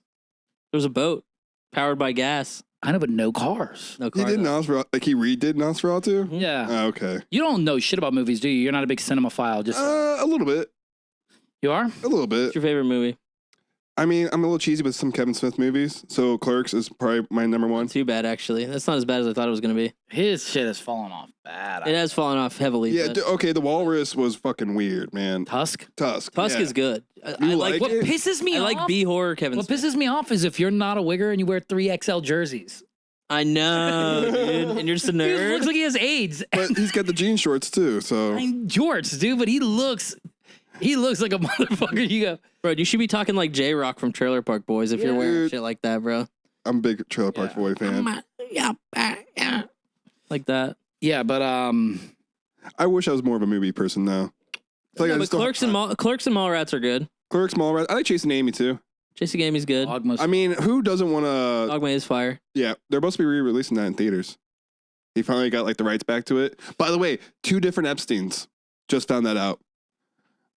There's a boat powered by gas. I know, but no cars. No He car. did though. Nosferatu. Like he redid Nosferatu. Yeah. Oh, okay. You don't know shit about movies, do you? You're not a big cinemaphile. Just A little bit. you are? A little bit. What's your favorite movie? I mean, I'm a little cheesy with some Kevin Smith movies, so Clerks is probably my number one. Too bad, actually. That's not as bad as I thought it was going to be. His shit has fallen off bad. It has fallen off heavily. Yeah. but Okay. The Walrus was fucking weird, man. Tusk. Tusk. Tusk yeah. is good. I You like. like What it? pisses me I off? like B horror Kevin. What Smith. pisses me off is if you're not a wigger and you wear 3XL jerseys. I know, dude. And you're just a He nerd. looks like he has AIDS. But he's got the jean shorts too, so I'm jorts, dude, but he looks like a motherfucker. You go, Bro, you should be talking like J-Rock from Trailer Park Boys if you're wearing Dude. shit like that, bro. I'm a big Trailer Park Yeah. Boy fan. Like that. yeah, but I wish I was more of a movie person though. It's like No, I but just don't have time. Clerks and Mallrats are good. Clerks, Mallrats. I like Chasing Amy too. Chasing Amy's good. Dogma's I mean, who doesn't want to? Dogma is fire. Yeah, they're supposed to be re-releasing that in theaters. He finally got like the rights back to it. By the way, 2 different Epsteins. Just found that out.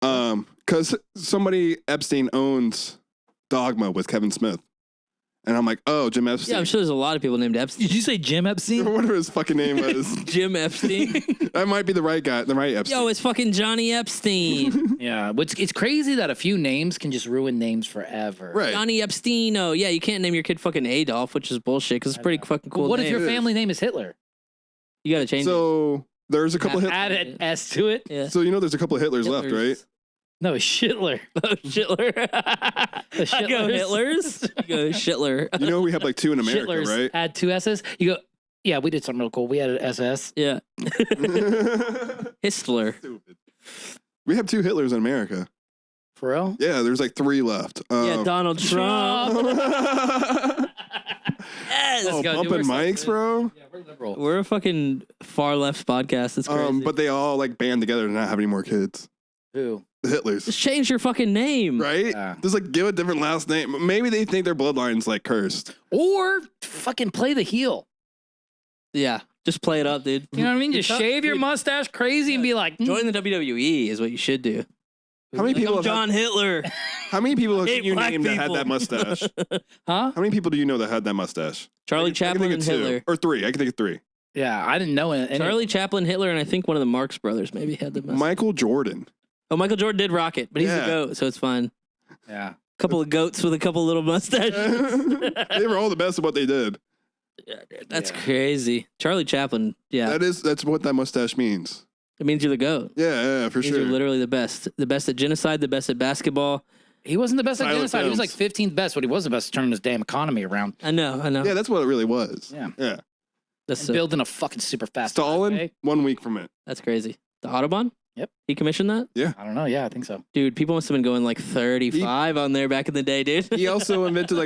Because somebody Epstein owns Dogma with Kevin Smith, and I'm like, oh, Jim Epstein. Yeah, I'm sure there's a lot of people named Epstein. Did you say Jim Epstein? Whatever his fucking name was. Jim Epstein. That might be the right guy, the right Epstein. Yo, it's fucking Johnny Epstein. Yeah, which it's crazy that a few names can just ruin names forever. right. Johnny Epsteino. Yeah, you can't name your kid fucking Adolf, which is bullshit because it's pretty fucking cool. What if name. your family name is Hitler? You gotta change it. So there's a couple of Add an S to it? Yeah. So you know there's a couple of Hitlers left, right? Hitlers. No, Shitler. Oh, Shitler. I go Hitlers. You go Shitler. You know we have like 2 in America, Shitlers. right? Add 2 S's. You go, yeah, we did something real cool. We added SS. Yeah. Histler. Stupid. We have 2 Hitlers in America. For real? Yeah, there's like 3 left. Yeah, Donald Trump. Yes. Oh, go, dude. bumping We're so mics, good. bro. Yeah, we're liberal. We're a fucking far left podcast. It's crazy. But they all like band together to not have any more kids. Who? The Hitlers, just change your fucking name. right? Yeah. Just like give a different last name. Maybe they think their bloodline's like cursed. Or fucking play the heel. Yeah. Just play it up, dude. You know what I mean? Just shave your mustache crazy and be like, Join the WWE is what you should do. How many people? I'm John Hitler. How many people have Hate you black named that had people. that mustache? huh? How many people do you know that had that mustache? Charlie I can Chaplin think and of 2. Hitler. Or 3. I can think of 3. Yeah, I didn't know it. Charlie Chaplin, Hitler, and I think one of the Marx brothers maybe had the mustache. Michael Jordan. Oh, Michael Jordan did rock it, but he's Yeah. a goat, so it's fine. Yeah. Couple of goats with a couple little mustaches. They were all the best at what they did. That's Yeah. crazy. Charlie Chaplin, yeah. That's what that mustache means. It means you're the goat. Yeah, for It means sure. you're literally the best. The best at genocide, the best at basketball. He wasn't the best at Silent genocide. He was like films. 15th best, but he was the best at turning his damn economy around. I know. Yeah, that's what it really was. Yeah. Yeah. That's And so, building a fucking super fast Stalin, highway. 1 week from it. that's crazy. The Autobahn? Yep. He commissioned that? I don't know. Yeah, I think so. Dude, people must have been going like 35 on there back in the day, dude. He also invented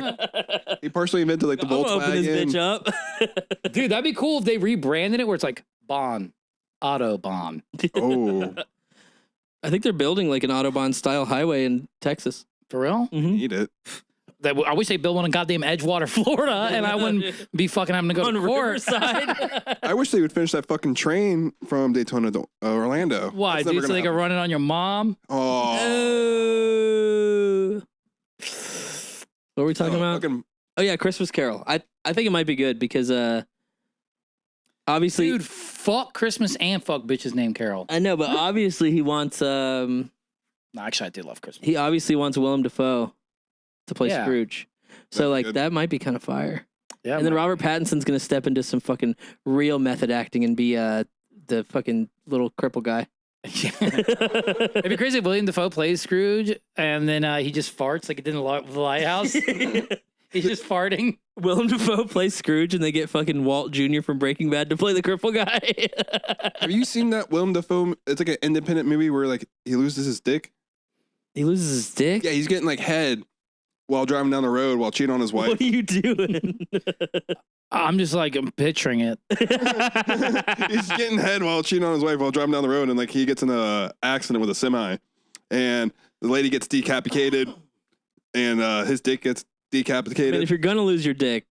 he partially invented like the I'm gonna open this Volkswagen. bitch up. Dude, that'd be cool if they rebranded it where it's like Bon, Autobahn. Oh, I think they're building like an Autobahn style highway in Texas. For real? Mhm. need it. I wish they built one in goddamn Edgewater, Florida, and I wouldn't be fucking having to go On to court. Riverside. I wish they would finish that fucking train from Daytona to Orlando. Why, That's never dude? So gonna they can happen. run it on your mom? Oh, Oh. What were we talking about? fucking- Oh yeah, Christmas Carol. I think it might be good because obviously Dude, fuck Christmas and fuck bitches named Carol. I know, but obviously he wants No, actually, I do love Christmas. he obviously wants Willem Dafoe to play Yeah. Scrooge. So That'd be like good. that might be kind of fire. Yeah, And then Robert Pattinson's gonna step into some fucking real method acting and be the fucking little cripple guy. It'd be crazy if William Dafoe plays Scrooge and then he just farts like it did in the Lighthouse. He's just farting. Willem Dafoe plays Scrooge, and they get fucking Walt Jr. from Breaking Bad to play the cripple guy. Have you seen that Willem Dafoe? It's like an independent movie where like he loses his dick. He loses his dick? Yeah, he's getting like head while driving down the road while cheating on his wife. What are you doing? I'm just like, I'm picturing it. He's getting head while cheating on his wife while driving down the road, and like he gets in a accident with a semi, and the lady gets decapitated, and his dick gets decapitated. I mean, if you're gonna lose your dick,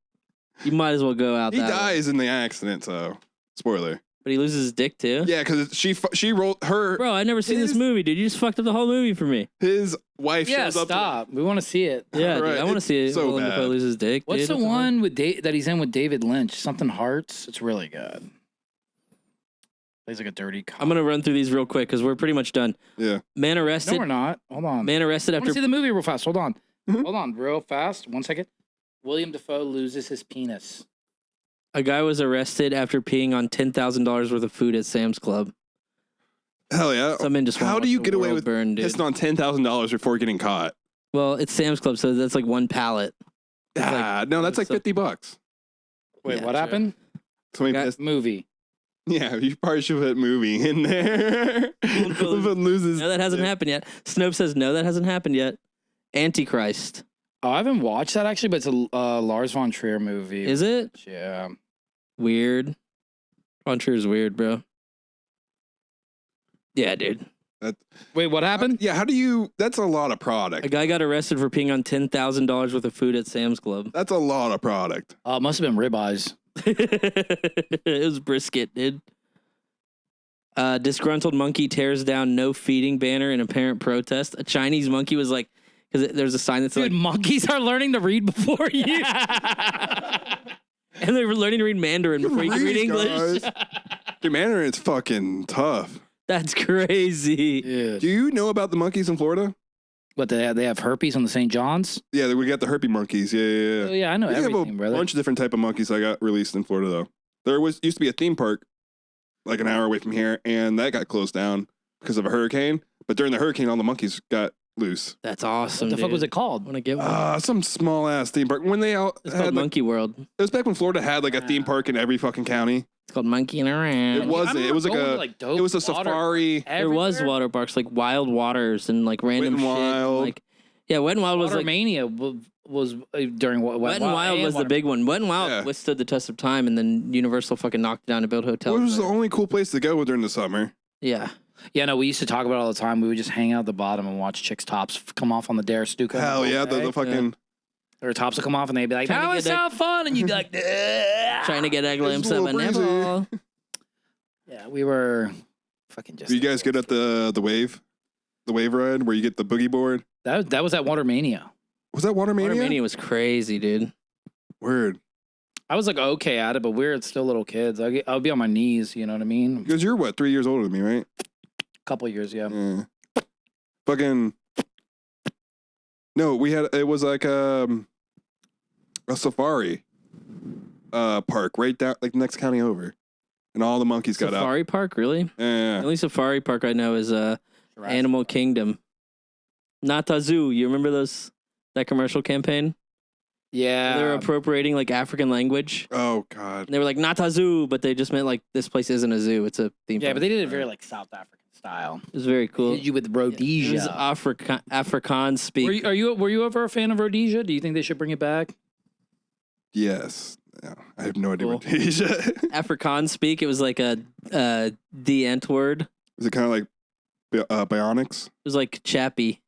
you might as well go out. He that way. dies in the accident, so spoiler. But he loses his dick too. Yeah, because she rolled her. Bro, I never seen this His- movie, dude. You just fucked up the whole movie for me. His wife Yeah, shows up. stop. We want to see it. Yeah, dude, Right, I want to it's see it. so Willem Dafoe bad. loses his dick. What's dude. the one with that he's in with David Lynch? Something Hearts. It's really good. Plays like a dirty cop. I'm gonna run through these real quick because we're pretty much done. Yeah. Man No, arrested. we're not. Hold on. Man arrested I want after to see the movie real fast. Hold on. Mhm. Hold on, real fast. 1 second. William Dafoe loses his penis. a guy was arrested after peeing on $10,000 worth of food at Sam's Club. Hell yeah. Some men just How wanna do you watch the get away world with burn, dude. pissing on $10,000 before getting caught? Well, it's Sam's Club, so that's like one pallet. It's like- No, that's like so- $50. Wait, Yeah, what sure. happened? Somebody Got- pissed. Movie. Yeah, you probably should put movie in there. But loses. No, that hasn't happened yet. Snope says no, that hasn't happened yet. Antichrist. Oh, I haven't watched that actually, but it's a Lars von Trier movie. Is it? Yeah. Weird. Von Trier's weird, bro. Yeah, dude. Wait, what happened? Yeah, how do you? That's a lot of product. A guy got arrested for peeing on $10,000 worth of food at Sam's Club. That's a lot of product. It must have been ribeyes. It was brisket, dude. Disgruntled monkey tears down no feeding banner in apparent protest. A Chinese monkey was like, because there's a sign that's Dude, like, monkeys are learning to read before you. and they were learning to read Mandarin before you could read Read, English. guys. Dude, Mandarin's fucking tough. That's crazy. Dude. Do you know about the monkeys in Florida? But they have herpes on the St. John's? Yeah, we got the herpy monkeys. Yeah, yeah, Oh, yeah. yeah, I know We have everything, a brother. bunch of different type of monkeys that got released in Florida, though. There used to be a theme park like an hour away from here, and that got closed down because of a hurricane. But during the hurricane, all the monkeys got loose. That's awesome. What the fuck was it I called? want to get one. Some small ass theme park. When they all It's had, called like, Monkey World. it was back when Florida had like a theme park in every fucking county. It's called Monkeying Around. It wasn't. It was like it was a safari. There was water parks like Wild Waters and like random Wet n' shit. and, Wild. like, yeah, Wet and Wild was like Watermania was during what? Wet and Wild was the big one. Wet and Wild Yeah. withstood the test of time, and then Universal fucking knocked it down to build hotels. It was the there. only cool place to go during the summer. Yeah, Yeah, no, we used to talk about it all the time. We would just hang out at the bottom and watch chicks' tops come off on the Dare Stuka. Hell yeah, the fucking. Their tops would come off and they'd be like, Trying to that get was that- so fun. And you'd be like, trying to get a glimpse of a little breezy. nipple. yeah, we were fucking just. Were you guys good at the wave ride where you get the boogie board? That was at Watermania. Was that Watermania? Watermania was crazy, dude. Word. I was like okay at it, but we're still little kids. I'll be on my knees, you know what I mean? Because you're what, 3 years older than me, right? Couple years, yeah. Yeah. Fucking. No, it was like a safari park right down, like next county over. And all the monkeys got up. Safari Park, really? The Yeah. only safari park I know is Animal Kingdom. Nata Zoo. You remember that commercial campaign? Yeah. They were appropriating like African language. Oh, God. And they were like Nata Zoo, but they just meant like this place isn't a zoo. It's a theme Yeah, park. but they did it very like South African style. It was very cool. Did you with It was Rhodesia? Afrikaans speak. Were you ever a fan of Rhodesia? Do you think they should bring it back? Yes. Yeah, I have no idea Cool. what Asia. Afrikaans speak. It was like a the ant word. It Is it kind of like Bionics? was like chappy.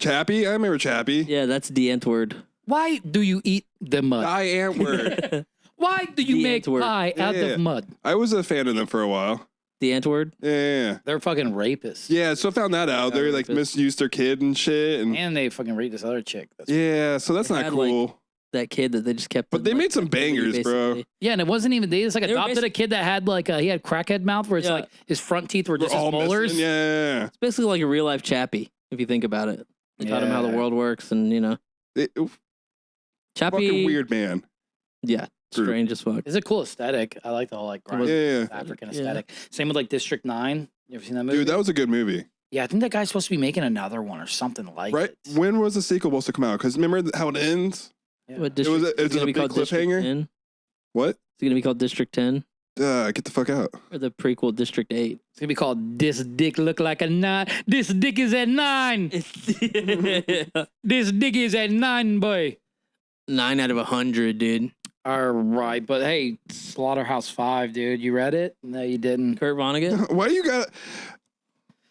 Chappie? I remember Chappie. Yeah, that's the ant word. Why do you eat the mud? I am word. Why do you The make Antwerp. pie out Yeah. of mud? I was a fan of them for a while. The ant word. Yeah. They're fucking rapists. Yeah, so I found that out. Yeah, They like rapists. misused their kid and shit. And And they fucking raped this other chick. That's yeah, so that's They not had, like, cool. That kid that they just kept. But in, they like, made some captivity, bangers, bro. basically. Yeah, and it wasn't even they just like They were adopted a kid that had like he had crackhead mouth where it's Yeah. like his front teeth were We're just his all molars. missing. Yeah. It's basically like a real life chappy if you think about it. They taught him how the Yeah. world works, and you know, chappy. Fucking weird man. Yeah, True. strange as fuck. It's a cool aesthetic. I like the whole like grind Yeah. African Yeah. aesthetic. Same with like District 9. You ever seen that movie? Dude, that was a good movie. Yeah, I think that guy's supposed to be making another one or something like Right? it. When was the sequel supposed to come out? Because remember how it ends? What It was. district? It's gonna a be big called District cliffhanger. 10? What? It's gonna be called District 10 Get the fuck out. or the prequel District 8. It's gonna be called "This Dick Look Like a 9." This dick is at 9. This dick is at 9, boy. 9 out of 100, dude. All right, but hey, Slaughterhouse 5, dude. You read it? No, you didn't. Kurt Vonnegut. Why you got?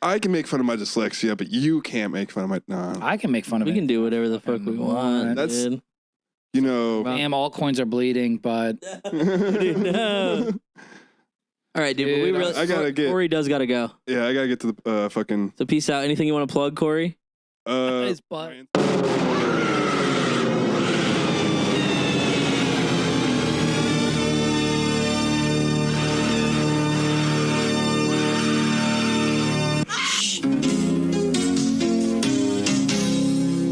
I can make fun of my dyslexia, but you can't make fun of my. Nah. I can make fun of We it. can do whatever the fuck we want. That's- dude. You know. Damn, all coins are bleeding, but No. All right, dude. But we Dude, really, I gotta get- Corey does gotta go. Yeah, I gotta get to the fucking. So peace out. Anything you want to plug, Corey? Uh, His butt.